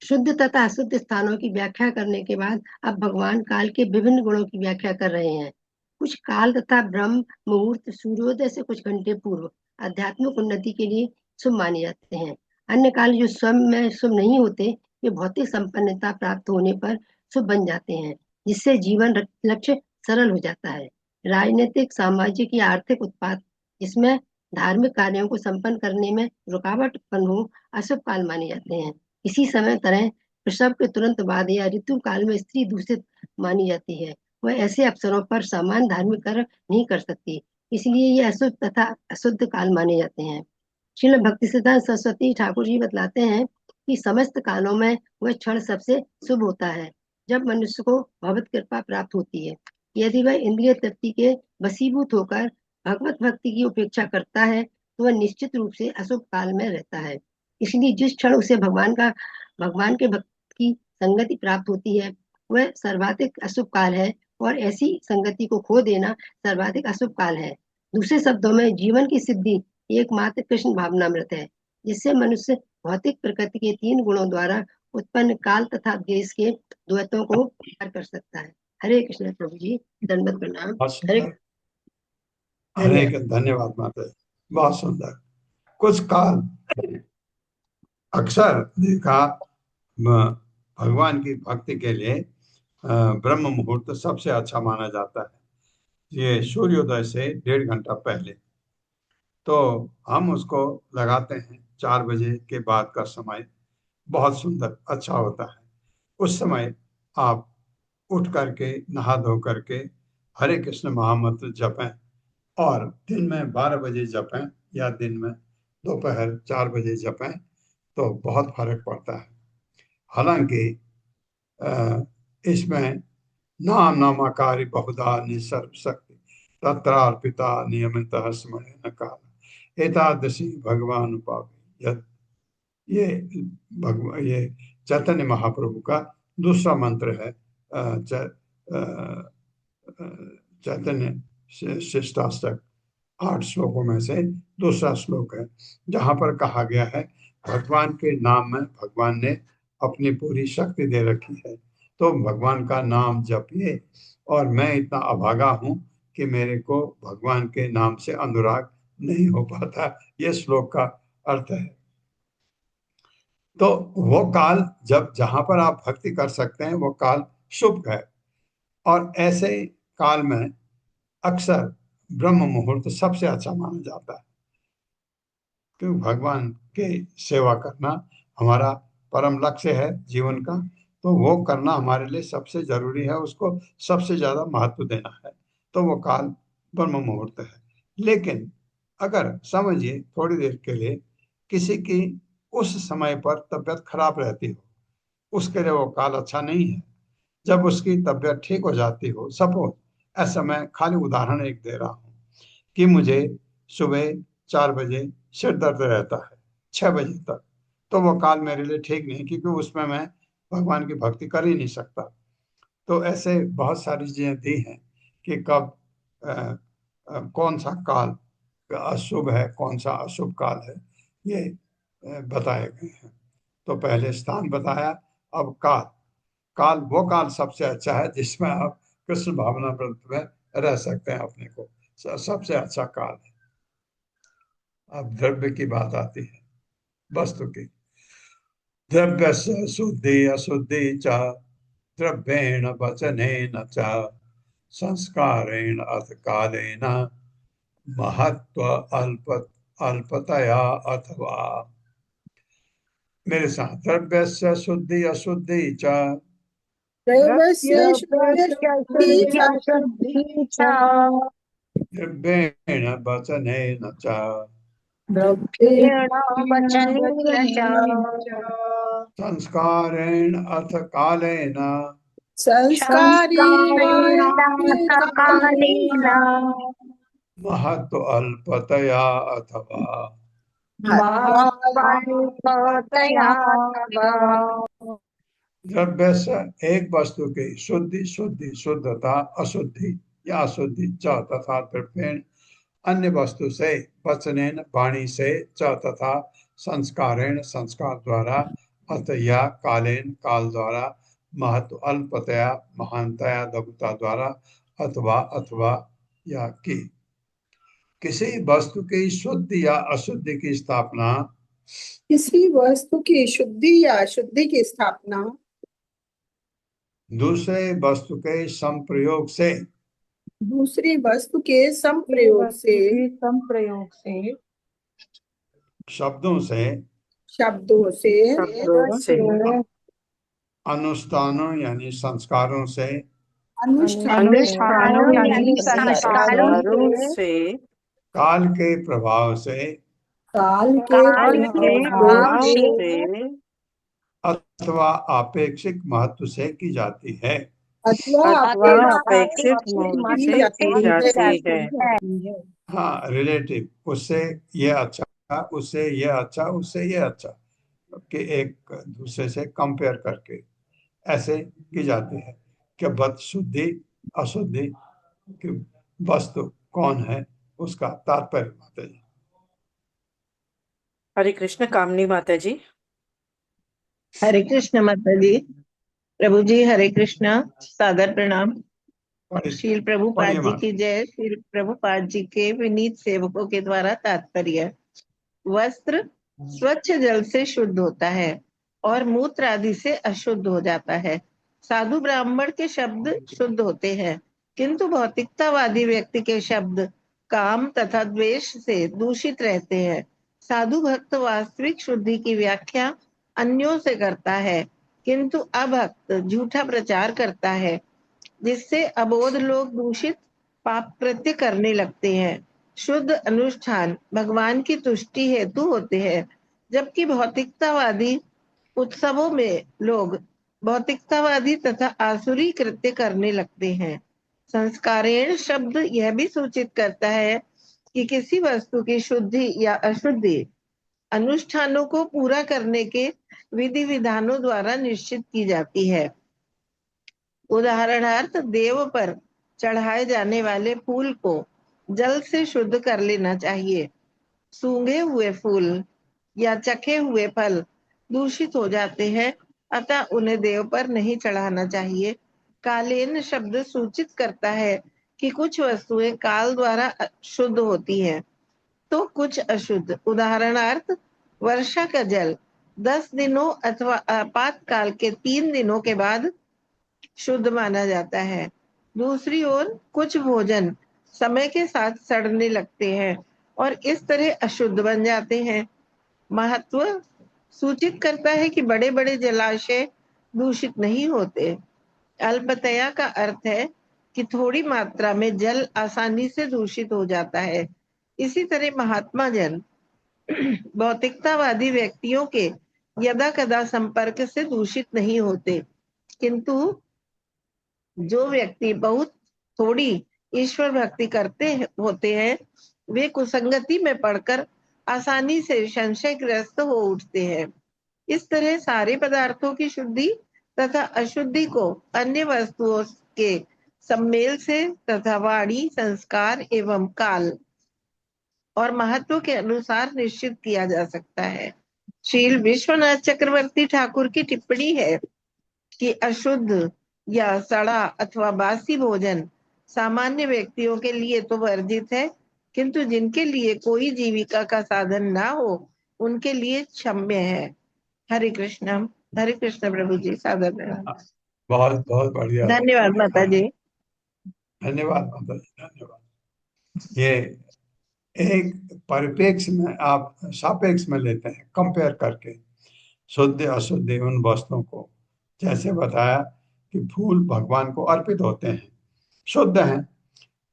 शुद्ध तथा अशुद्ध स्थानों की व्याख्या करने के बाद अब भगवान काल के विभिन्न गुणों की व्याख्या कर रहे हैं। कुछ काल तथा ब्रह्म मुहूर्त सूर्योदय से कुछ घंटे पूर्व आध्यात्मिक उन्नति के लिए शुभ माने जाते हैं। अन्य काल जो स्वयं में शुभ नहीं होते, वे भौतिक संपन्नता प्राप्त होने पर शुभ बन जाते हैं, जिससे जीवन लक्ष्य सरल हो जाता है। राजनीतिक, सामाजिक या आर्थिक उत्पाद जिसमें धार्मिक कार्यों को संपन्न करने में रुकावट उत्पन्न हो, अशुभ काल माने जाते हैं। इसी समय तरह प्रसव के तुरंत बाद या ऋतु काल में स्त्री दूषित मानी जाती है। वह ऐसे अवसरों पर सामान्य धार्मिक कर्म नहीं कर सकती, इसलिए ये अशुद्ध तथा अशुद्ध काल माने जाते हैं। श्रील भक्ति सिद्धांत सरस्वती ठाकुर जी बतलाते हैं कि समस्त कालों में वह क्षण सबसे शुभ होता है जब मनुष्य को भगवत कृपा प्राप्त होती है। यदि वह इंद्रिय तृप्ति के वशीभूत होकर भगवत भक्ति की उपेक्षा करता है तो वह निश्चित रूप से अशुभ काल में रहता है। इसलिए जिस क्षण उसे भगवान के भक्त की संगति प्राप्त होती है वह सर्वाधिक अशुभ काल है, और ऐसी संगति को खो देना सर्वाधिक अशुभ काल है। दूसरे शब्दों में जीवन की सिद्धि एकमात्र कृष्ण भावनामृत है, जिससे मनुष्य भौतिक प्रकृति के 3 गुणों द्वारा उत्पन्न काल तथा देश के द्वैतों को पार कर सकता है। हरे कृष्ण प्रभु जी, दंडवत प्रणाम। हरे धन्यवाद माता, बहुत सुंदर। कुछ काल अक्सर देखा भगवान की भक्ति के लिए ब्रह्म मुहूर्त सबसे अच्छा माना जाता है। ये सूर्योदय से 1.5 घंटा पहले, तो हम उसको लगाते हैं। 4 बजे के बाद का समय बहुत सुंदर अच्छा होता है। उस समय आप उठ करके नहा धो करके हरे कृष्ण महामंत्र जपें, और दिन में 12 बजे जपें या दिन में दोपहर 4 बजे जपें, तो बहुत फर्क पड़ता है। हालांकि इसमें नाम नामाकारी बहुधा निसर्ग शक्ति तत्रार्पिता नियमित स्मरण काल एतादृशी भगवान पावे। ये चैतन्य महाप्रभु का दूसरा मंत्र है। चैतन्य शिष्टाष्टक 8 श्लोकों में से दूसरा श्लोक है, जहां पर कहा गया है भगवान के नाम में भगवान ने अपनी पूरी शक्ति दे रखी है, तो भगवान का नाम जपिए। और मैं इतना अभागा हूं कि मेरे को भगवान के नाम से अनुराग नहीं हो पाता, ये श्लोक का अर्थ है। तो वो काल जहां पर आप भक्ति कर सकते हैं वो काल शुभ है, और ऐसे काल में अक्सर ब्रह्म मुहूर्त सबसे अच्छा माना जाता है, क्योंकि भगवान के सेवा करना हमारा परम लक्ष्य है जीवन का, तो वो करना हमारे लिए सबसे जरूरी है, उसको सबसे ज्यादा महत्व देना है, तो वो काल ब्रह्म मुहूर्त है। लेकिन अगर समझिए थोड़ी देर के लिए किसी की उस समय पर तबीयत खराब रहती हो, उसके लिए वो काल अच्छा नहीं है। जब उसकी तबीयत ठीक हो जाती हो, सपोज ऐसा मैं खाली उदाहरण एक दे रहा हूँ कि मुझे सुबह 4 बजे सिर दर्द रहता है 6 बजे तक, तो वो काल मेरे लिए ठीक नहीं, क्योंकि उसमें मैं भगवान की भक्ति कर ही नहीं सकता। तो ऐसे बहुत सारी चीजें दी हैं कि कब कौन सा काल अशुभ है, कौन सा अशुभ काल है, ये बताए गए हैं। तो पहले स्थान बताया, अब काल वो काल सबसे अच्छा है जिसमें आप कृष्ण भावना व्रत में रह सकते हैं, अपने को सबसे अच्छा काल है। अब द्रव्य की बात आती है, वस्तु की। द्रव्य शुद्धि अशुद्धि च द्रव्येण वचनेन च संस्कारेण अथ कालेन महत्व अल्पतया अथवा। मेरे साथ, द्रव्य शुद्धि अशुद्धि च द्रव्यस्य शुद्धि च द्रव्येण वचनेन च द्रव्येण संस्कारेण अथ कालेन संस्कारेण कालेन महत्व अल्पतया अथवा। द्रव्य से एक वस्तु की शुद्धता अशुद्धि या अशुद्धि च तथा द्रव्येण अन्य वस्तु से, वचनेन वाणी से च तथा संस्कारेण संस्कार द्वारा, अथ या कालेन काल द्वारा, महत्व अल्पतया महानतया लघुता द्वारा, अथवा अथवा या की। किसी वस्तु की शुद्धि या अशुद्धि की स्थापना, किसी वस्तु की शुद्धि या अशुद्धि की स्थापना दूसरे वस्तु के संप्रयोग से, दूसरी वस्तु के संप्रयोग से शब्दों से अनुष्ठानों यानी संस्कारों से, अनुष्ठानों यानी संस्कारों से, काल के प्रभाव से, काल के प्रभाव से अथवा अपेक्षित महत्व से की जाती है। अथवा अपेक्षित महत्व से की जाती है। हाँ, रिलेटिव, उससे ये अच्छा, उससे ये अच्छा, उससे ये अच्छा, कि एक दूसरे से कंपेयर करके ऐसे की जाती है कि बद शुद्धि अशुद्धि की वस्तु कौन है, उसका तात्पर्य माता जी। हरे कृष्ण। कामनी माता जी। हरे कृष्ण माता जी। प्रभु जी हरे कृष्ण, सादर प्रणाम। श्रील प्रभुपाद पढ़िए जी माता। की जय। श्रील प्रभुपाद जी के विनीत सेवकों के द्वारा तात्पर्य। वस्त्र स्वच्छ जल से शुद्ध होता है और मूत्र आदि से अशुद्ध हो जाता है। साधु ब्राह्मण के शब्द शुद्ध होते हैं, किंतु भौतिकतावादी व्यक्ति के शब्द काम तथा द्वेष से दूषित रहते हैं। साधु भक्त वास्तविक शुद्धि की व्याख्या अन्यों से करता है, किंतु अभक्त झूठा प्रचार करता है, जिससे अबोध लोग दूषित पाप कृत्य करने लगते हैं। शुद्ध अनुष्ठान भगवान की तुष्टि हेतु होते हैं, जबकि भौतिकतावादी उत्सवों में लोग भौतिकतावादी तथा आसुरी कृत्य करने लगते हैं। संस्कारेण शब्द यह भी सूचित करता है कि किसी वस्तु की शुद्धि या अशुद्धि अनुष्ठानों को पूरा करने के विधि विधानों द्वारा निश्चित की जाती है। उदाहरणार्थ, देव पर चढ़ाए जाने वाले फूल को जल से शुद्ध कर लेना चाहिए। सूंघे हुए फूल या चखे हुए फल दूषित हो जाते हैं, अतः उन्हें देव पर नहीं चढ़ाना चाहिए। कालेन शब्द सूचित करता है कि कुछ वस्तुएं काल द्वारा शुद्ध होती हैं तो कुछ अशुद्ध। उदाहरणार्थ, वर्षा का जल 10 दिनों अथवा आपातकाल के 3 दिनों के बाद शुद्ध माना जाता है। दूसरी ओर कुछ भोजन समय के साथ सड़ने लगते हैं और इस तरह अशुद्ध बन जाते हैं। महत्व सूचित करता है कि बड़े बड़े जलाशय दूषित नहीं होते। अल्पतया का अर्थ है कि थोड़ी मात्रा में जल आसानी से दूषित हो जाता है। इसी तरह महात्मा जन भौतिकतावादी व्यक्तियों के यदा कदा संपर्क से दूषित नहीं होते, किंतु जो व्यक्ति बहुत थोड़ी ईश्वर भक्ति करते होते हैं, वे कुसंगति में पड़कर आसानी से संशयग्रस्त हो उठते हैं। इस तरह सारे पदार्थों की शुद्धि तथा अशुद्धि को अन्य वस्तुओं के सम्मेल से तथा वाणी, संस्कार एवं काल और महत्व के अनुसार निश्चित किया जा सकता है। श्रील विश्वनाथ चक्रवर्ती ठाकुर की टिप्पणी है कि अशुद्ध या सड़ा अथवा बासी भोजन सामान्य व्यक्तियों के लिए तो वर्जित है, किंतु जिनके लिए कोई जीविका का साधन ना हो उनके लिए क्षम्य है। हरे कृष्ण प्रभु जी। सादर प्रणाम। बहुत बहुत बढ़िया। धन्यवाद माता जी। धन्यवाद माता जी, धन्यवाद। ये एक परिप्रेक्ष्य में आप सापेक्ष में लेते हैं, कंपेयर करके शुद्ध अशुद्ध उन वस्तुओं को। जैसे बताया कि फूल भगवान को अर्पित होते हैं, शुद्ध हैं,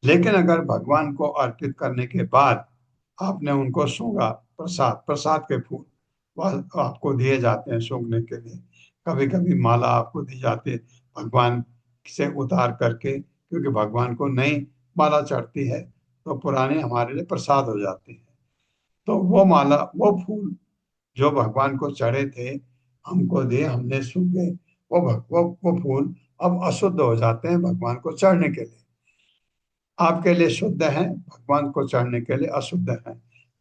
लेकिन अगर भगवान को अर्पित करने के बाद आपने उनको सूंघा, प्रसाद के फूल वह आपको दिए जाते हैं सूंघने के लिए। कभी कभी माला आपको दी जाती है भगवान से उतार करके, क्योंकि भगवान को नई माला चढ़ती है तो पुरानी हमारे लिए प्रसाद हो जाती है। तो वो माला, वो फूल जो भगवान को चढ़े थे, हमको दिए, हमने सूंघे, वो फूल अब अशुद्ध हो जाते हैं भगवान को चढ़ने के लिए। आपके लिए शुद्ध है, भगवान को चढ़ने के लिए अशुद्ध है।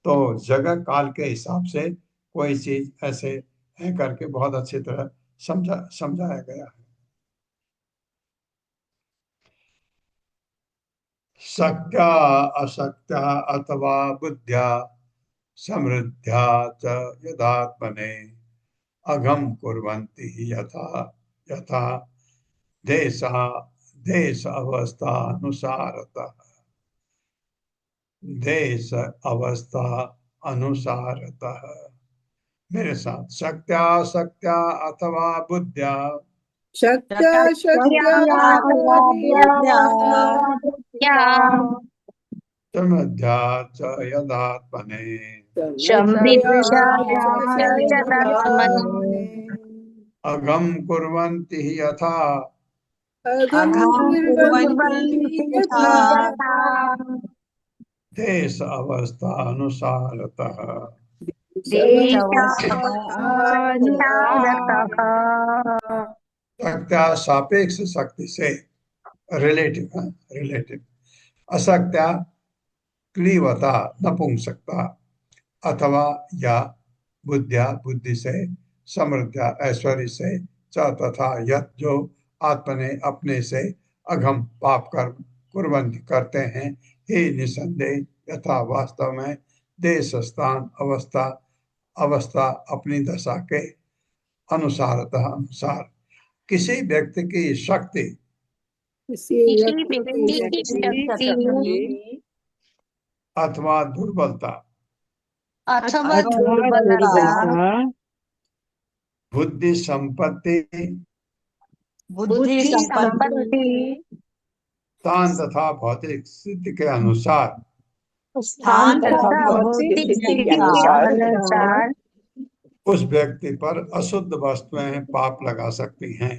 तो जगह काल के हिसाब से कोई चीज ऐसे है करके बहुत अच्छी तरह समझाया गया है। शक्या अशक्या अथवा बुद्ध्या समृद्ध्या च यदात्मने अघम कुर्वन्ति हि यथा यथा देश अवस्था अनुसारतः देश अवस्था अनुसारतः। मेरे साथ, शक्त्या शक्त्या अथवा बुद्ध्या शक्त्या शक्त्या अथवा बुद्ध्या समृद्ध्या च यदात्मने समृद्ध्या च यदात्मने अघम कुर्वन्ति हि यथा अघं कुर्वन्ति यथा देश अवस्था अनुसारतः शक्त्या सापेक्ष शक्ति से, रिलेटिव रिलेटिव, अशक्त्या क्लीवता नपुंसकता, अथवा या बुद्धिया बुद्धि से, समृद्धा ऐश्वर्य से, च तथा यत जो आत्मने अपने से अघम पाप कर्म कुर्वन्ति करते हैं, हे निसंदेह यथा वास्तव में देश स्थान अवस्था अवस्था अपनी दशा के अनुसारतः अनुसार किसी व्यक्ति की शक्ति अथवा दुर्बलता बुद्धि संपत्ति स्थान तथा भौतिक सिद्धि के अनुसार उस व्यक्ति पर अशुद्ध वस्तुएं पाप लगा सकती हैं,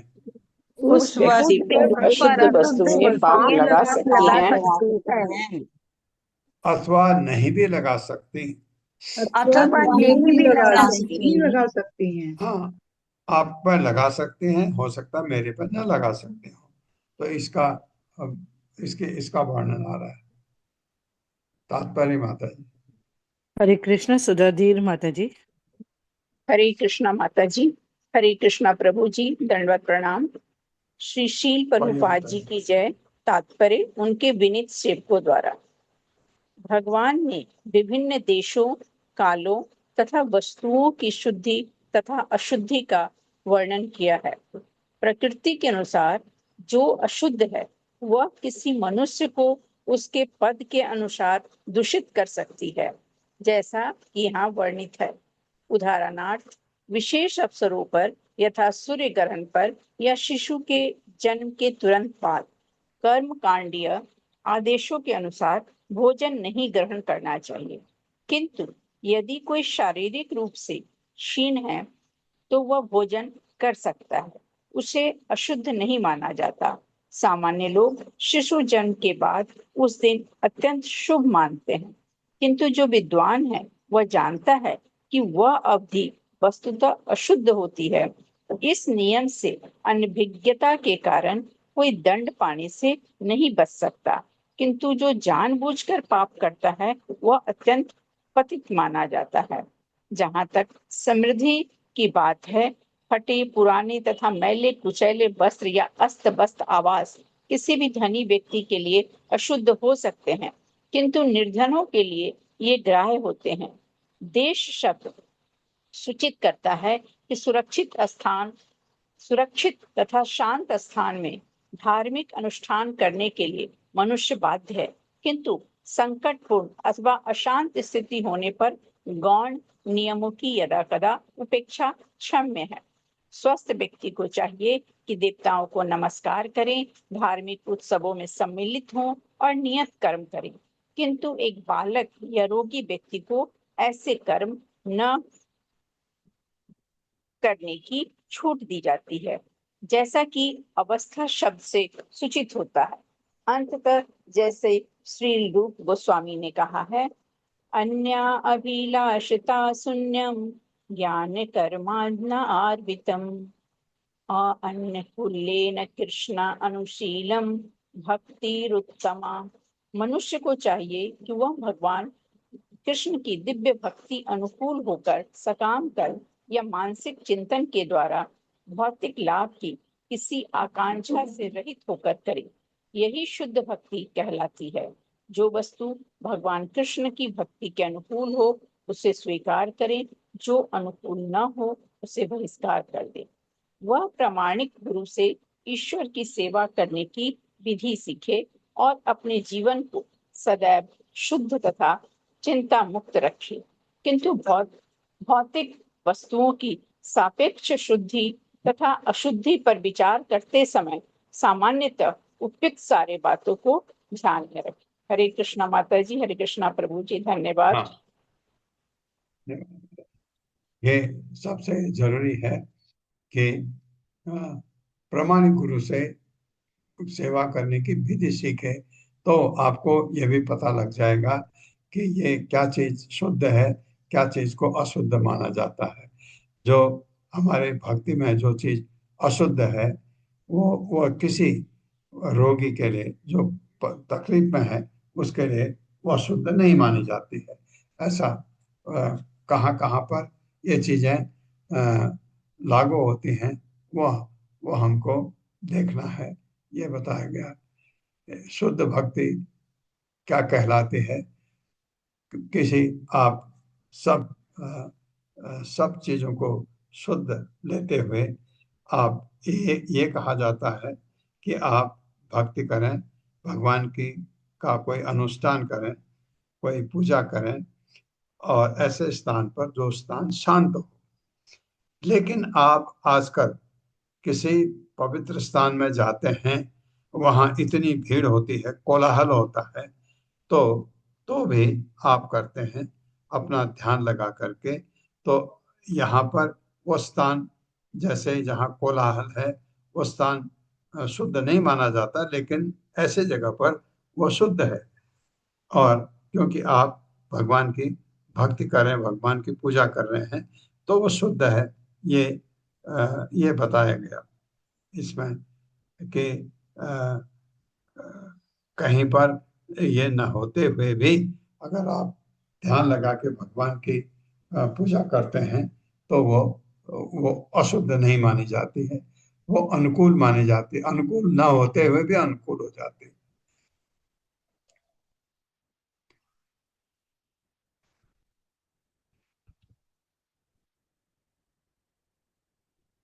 उस व्यक्ति पर अशुद्ध वस्तुएं पाप लगा सकती हैं, अथवा नहीं भी लगा सकती, लगा सकती हैं। हाँ, आप पर लगा सकती हैं, हो सकता है मेरे पर न लगा सकते हो। तो इसका वर्णन आ रहा है। तात्पर्य माता जी। हरे कृष्ण सुधाधीर माता जी। हरे कृष्णा माता जी, हरे कृष्णा प्रभु जी, दंडवत प्रणाम। श्री शील प्रभुपाद जी की जय। तात्पर्य उनके विनीत सेवकों द्वारा। भगवान ने विभिन्न देशों, कालों तथा वस्तुओं की शुद्धि तथा अशुद्धि का वर्णन किया है। प्रकृति के अनुसार जो अशुद्ध है वह किसी मनुष्य को उसके पद के अनुसार दूषित कर सकती है, जैसा कि यहाँ वर्णित है। उदाहरणार्थ, विशेष अवसरों पर यथा सूर्य ग्रहण पर या शिशु के जन्म के तुरंत बाद कर्म कांडीय आदेशों के अनुसार भोजन नहीं ग्रहण करना चाहिए। किंतु यदि कोई शारीरिक रूप से क्षीण है तो वह भोजन कर सकता है, उसे अशुद्ध नहीं माना जाता। सामान्य लोग शिशु जन्म के बाद उस दिन अत्यंत शुभ मानते हैं, किंतु जो विद्वान है वह जानता है कि वह अवधि वस्तुतः अशुद्ध होती है। इस नियम से अनभिज्ञता के कारण कोई दंड पाने से नहीं बच सकता, किंतु जो जानबूझकर पाप करता है वह अत्यंत पतित माना जाता है। जहाँ तक समृद्धि की बात है, फटे पुराने तथा मैले कुचैले वस्त्र या अस्त व्यस्त आवास किसी भी धनी व्यक्ति के लिए अशुद्ध हो सकते हैं, किंतु निर्धनों के लिए ये ग्राह्य होते हैं। देश शब्द सूचित करता है कि सुरक्षित तथा शांत स्थान में धार्मिक अनुष्ठान करने के लिए मनुष्य बाध्य है, किंतु संकटपूर्ण अथवा अशांत स्थिति होने पर गौण नियमों की यदा कदा उपेक्षा क्षम्य है। स्वस्थ व्यक्ति को चाहिए कि देवताओं को नमस्कार करें, धार्मिक उत्सवों में सम्मिलित हों और नियत कर्म करें, किंतु एक बालक या रोगी व्यक्ति को ऐसे कर्म न करने की छूट दी जाती है, जैसा कि अवस्था शब्द से सूचित होता है। अंततः जैसे श्री रूप गोस्वामी ने कहा है, अन्या अभिलाषिता शून्यम ज्ञान कर्माज्ञा अर्पितम अन्नकुल्लेन कृष्ण अनुशीलम भक्तिरुत्तमा। मनुष्य को चाहिए कि वह भगवान कृष्ण की दिव्य भक्ति अनुकूल होकर सकाम कर्म या मानसिक चिंतन के द्वारा भौतिक लाभ की किसी आकांक्षा से रहित होकर करे। यही शुद्ध भक्ति कहलाती है। जो वस्तु भगवान कृष्ण की भक्ति के अनुकूल हो उसे स्वीकार करें, जो अनुकूल न हो उसे बहिष्कार कर दे। वह प्रामाणिक गुरु से ईश्वर की सेवा करने की विधि सीखे और अपने जीवन को सदैव शुद्ध तथा चिंता मुक्त रखे। किंतु भौतिक वस्तुओं की सापेक्ष शुद्धि तथा अशुद्धि पर विचार करते समय सामान्यतः उपयुक्त सारे बातों को ध्यान में रखें। हरे कृष्णा माता जी, हरे कृष्णा प्रभु जी, धन्यवाद। हाँ, ये सबसे जरूरी है कि प्रामाणिक गुरु से सेवा करने की विधि सीखे, तो आपको यह भी पता लग जाएगा कि ये क्या चीज शुद्ध है, क्या चीज को अशुद्ध माना जाता है। जो हमारे भक्ति में जो चीज अशुद्ध है वो किसी रोगी के लिए जो तकलीफ में है उसके लिए वो अशुद्ध नहीं मानी जाती है। ऐसा कहाँ कहाँ पर ये चीजें लागू होती हैं वो हमको देखना है। ये बताया गया शुद्ध भक्ति क्या कहलाती है। किसी आप सब सब चीजों को शुद्ध लेते हुए आप ये कहा जाता है कि आप भक्ति करें, भगवान की का कोई अनुष्ठान करें, कोई पूजा करें और ऐसे स्थान पर जो स्थान शांत हो। लेकिन आप आजकल किसी पवित्र स्थान में जाते हैं, वहां इतनी भीड़ होती है, कोलाहल होता है, तो भी आप करते हैं अपना ध्यान लगा करके। तो यहाँ पर वो स्थान जैसे जहाँ कोलाहल है वो स्थान शुद्ध नहीं माना जाता, लेकिन ऐसे जगह पर वो शुद्ध है। और क्योंकि आप भगवान की भक्ति कर रहे हैं, भगवान की पूजा कर रहे हैं, तो वो शुद्ध है। ये बताया गया इसमें कि कहीं पर ये न होते हुए भी अगर आप ध्यान लगा के भगवान की पूजा करते हैं तो वो अशुद्ध नहीं मानी जाती है, वो अनुकूल मानी जाती है। अनुकूल न होते हुए भी अनुकूल हो जाती है।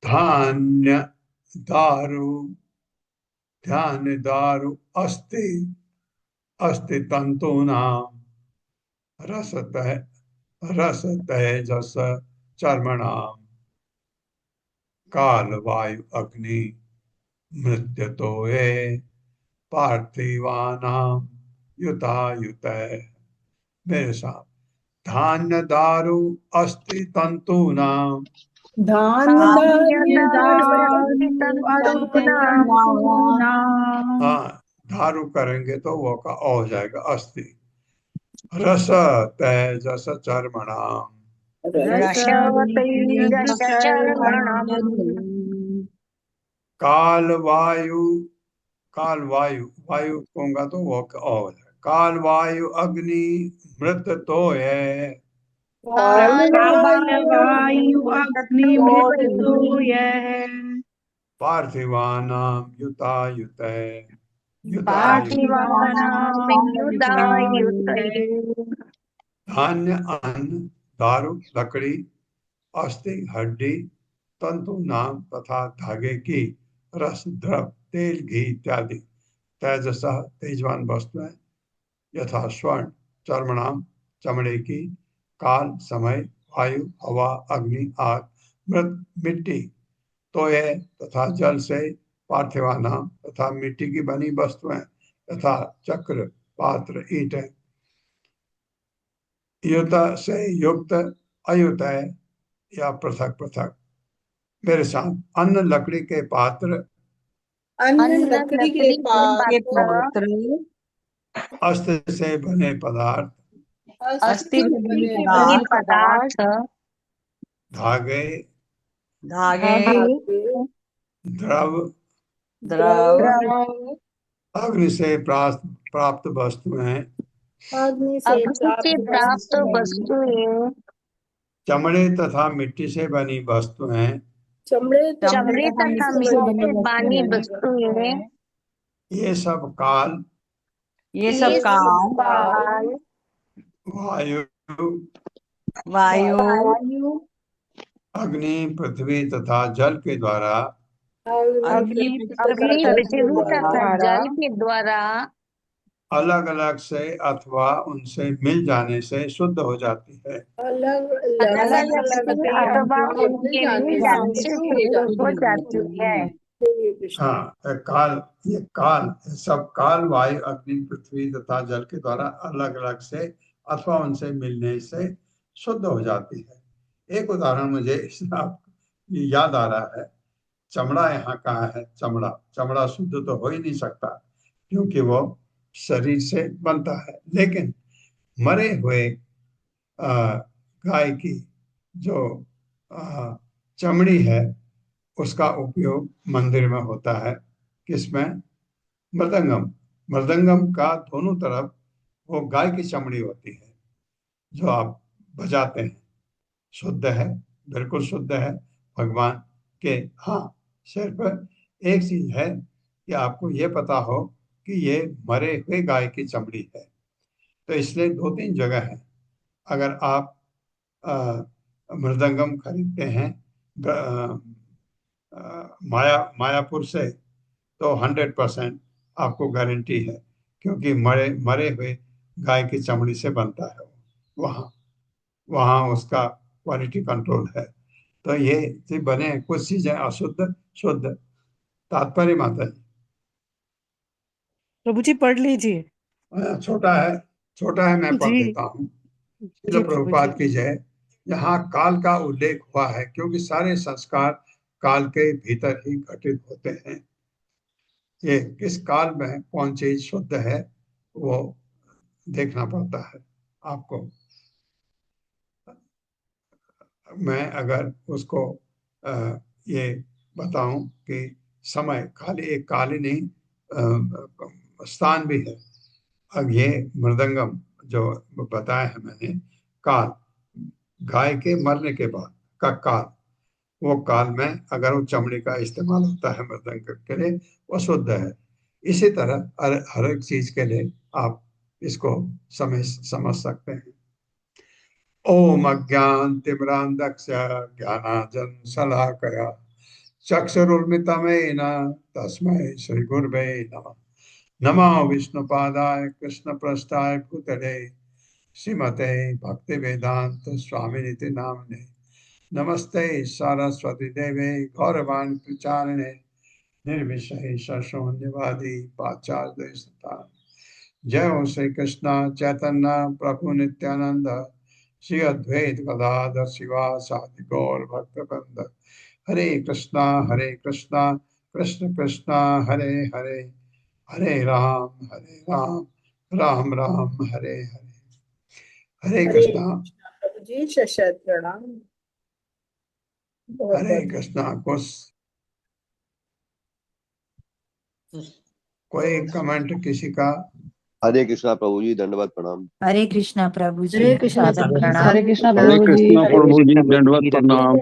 धान्य दारु ध्यान दारु अस्ति अस्ति तंतूनाम रस तेजस चर्मणाम काल वायु अग्नि मृत्यु ये पार्थिवानाम युतायुत। मेरे साथ धान्य दारु अस्ति तंतूनाम हाँ, धारु करेंगे तो वो का हो जाएगा अस्ति। रस तेजस चर्मणाम काल वायु वायु कहूंगा तो वो का हो जाएगा। काल वायु अग्नि मृत तो है पार्थिवानाम युतायुत धान्य अन्न दारु लकड़ी अस्थि हड्डी तंतु नाम तथा धागे की रस द्रव तेल घी इत्यादि तेजस तेजवान वस्तुएं यथा स्वर्ण चर्मणाम चमड़े की काल समय वायु हवा अग्नि आग मृत मिट्टी तोये तथा जल से पार्थिवानाम तथा मिट्टी की बनी वस्तुएं तथा चक्र पात्र ईंटें युत से युक्त अयुत है या पृथक पृथक। मेरे साथ अन्न लकड़ी के पात्र अन्न लकड़ी के पात्र अस्त्र से बने पदार्थ अस्थि से बने पदार्थ धागे द्रव अग्नि से प्राप्त वस्तुएं अग्नि से प्राप्त वस्तुएं चमड़े तथा मिट्टी से बनी वस्तुएं चमड़े तथा मिट्टी से बनी वस्तुएं ये सब काल वायु अग्नि पृथ्वी तथा जल के द्वारा जल के द्वारा अलग अलग से अथवा उनसे मिल जाने से शुद्ध हो जाती है। अलग अथवा उनके मिल जाने से शुद्ध हो जाती है। हाँ, ये सब काल वायु अग्नि पृथ्वी तथा जल के द्वारा अलग अलग से अथवा उनसे मिलने से शुद्ध हो जाती है। एक उदाहरण मुझे याद आ रहा है। चमड़ा यहाँ कहाँ है? चमड़ा शुद्ध तो हो ही नहीं सकता क्योंकि वो शरीर से बनता है। लेकिन मरे हुए गाय की जो चमड़ी है उसका उपयोग मंदिर में होता है। किसमें? मृदंगम। मृदंगम का दोनों तरफ वो गाय की चमड़ी होती है जो आप बजाते हैं। शुद्ध है, बिल्कुल शुद्ध है भगवान के। हाँ, सिर पर एक चीज है कि आपको ये पता हो कि ये मरे हुए गाय की चमड़ी है, तो इसलिए 2-3 जगह है। अगर आप मृदंगम खरीदते हैं मायापुर से, तो 100% आपको गारंटी है, क्योंकि मरे मरे हुए गाय की चमड़ी से बनता है। वहाँ उसका क्वालिटी कंट्रोल है। तो ये बने कुछ चीजें अशुद्ध शुद्ध। तात्पर्य माता जी। प्रभु जी पढ़ लीजिए। छोटा है, मैं पढ़ जी देता हूँ। जी श्रील प्रभु प्रभुपाद जी। की जय। यहाँ काल का उल्लेख हुआ है क्योंकि सारे संस्कार काल के भीतर ही घटित होते हैं। ये किस काल में कौन चीज शुद्ध है वो देखना पड़ता है आपको। मैं अगर उसको ये बताऊं कि समय खाली एक काल ही नहीं, स्थान भी है। अब ये मृदंगम जो बताया है मैंने, काल गाय के मरने के बाद का काल, वो काल में अगर वो चमड़ी का इस्तेमाल होता है मृदंग के लिए, वो शुद्ध है। इसी तरह हर एक चीज के लिए आप इसको समझ सकते हैं। ओम अज्ञानतिमिरान्धस्य ज्ञानांजन शलाकया चक्षुरुन्मिलितं तस्मै श्रीगुरवे नमः। नमो विष्णुपादाय कृष्णप्रेष्ठाय भूतले श्रीमते भक्तिवेदांत स्वामिनिति नाम्ने। नमस्ते सरस्वती देवे गौरवाणी प्रचारिणे निर्विशेष शून्यवादी पाश्चात्य देशतारिणे। जय हो श्री कृष्ण चैतन्य प्रभु नित्यानंद श्री अद्वैत गदाधर शिवासादि गौर भक्तवृंद। हरे कृष्णा कृष्ण कृष्णा हरे हरे, हरे राम राम राम हरे हरे। हरे कृष्णा प्रभु जी, शत प्रणाम। हरे कृष्णा। कोई कमेंट किसी का? हरे कृष्णा प्रभु जी, दंडवत प्रणाम। हरे कृष्णा प्रभु जी, हरे कृष्णा सादर प्रभु जी, प्रणाम। हरे कृष्णा हरे प्रभु जी। कृष्णा प्रभु जी, दंडवत प्रणाम।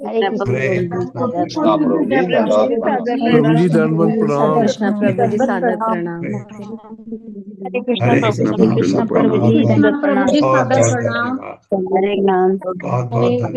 हरे कृष्णा हरे प्रभु जी, कृष्णा सादर कृष्णा प्रणाम। प्रभु जी, दंडवत प्रणाम। प्रभु जी दंडवत हरे प्रणाम। कृष्णा प्रभु जी, सादर प्रणाम। हरे कृष्णा कृष्णा प्रभु जी, प्रभु जी दंडवत बहुत प्रणाम। बहुत धन्यवाद। हरे नाम बहुत बहुत धन्यवाद।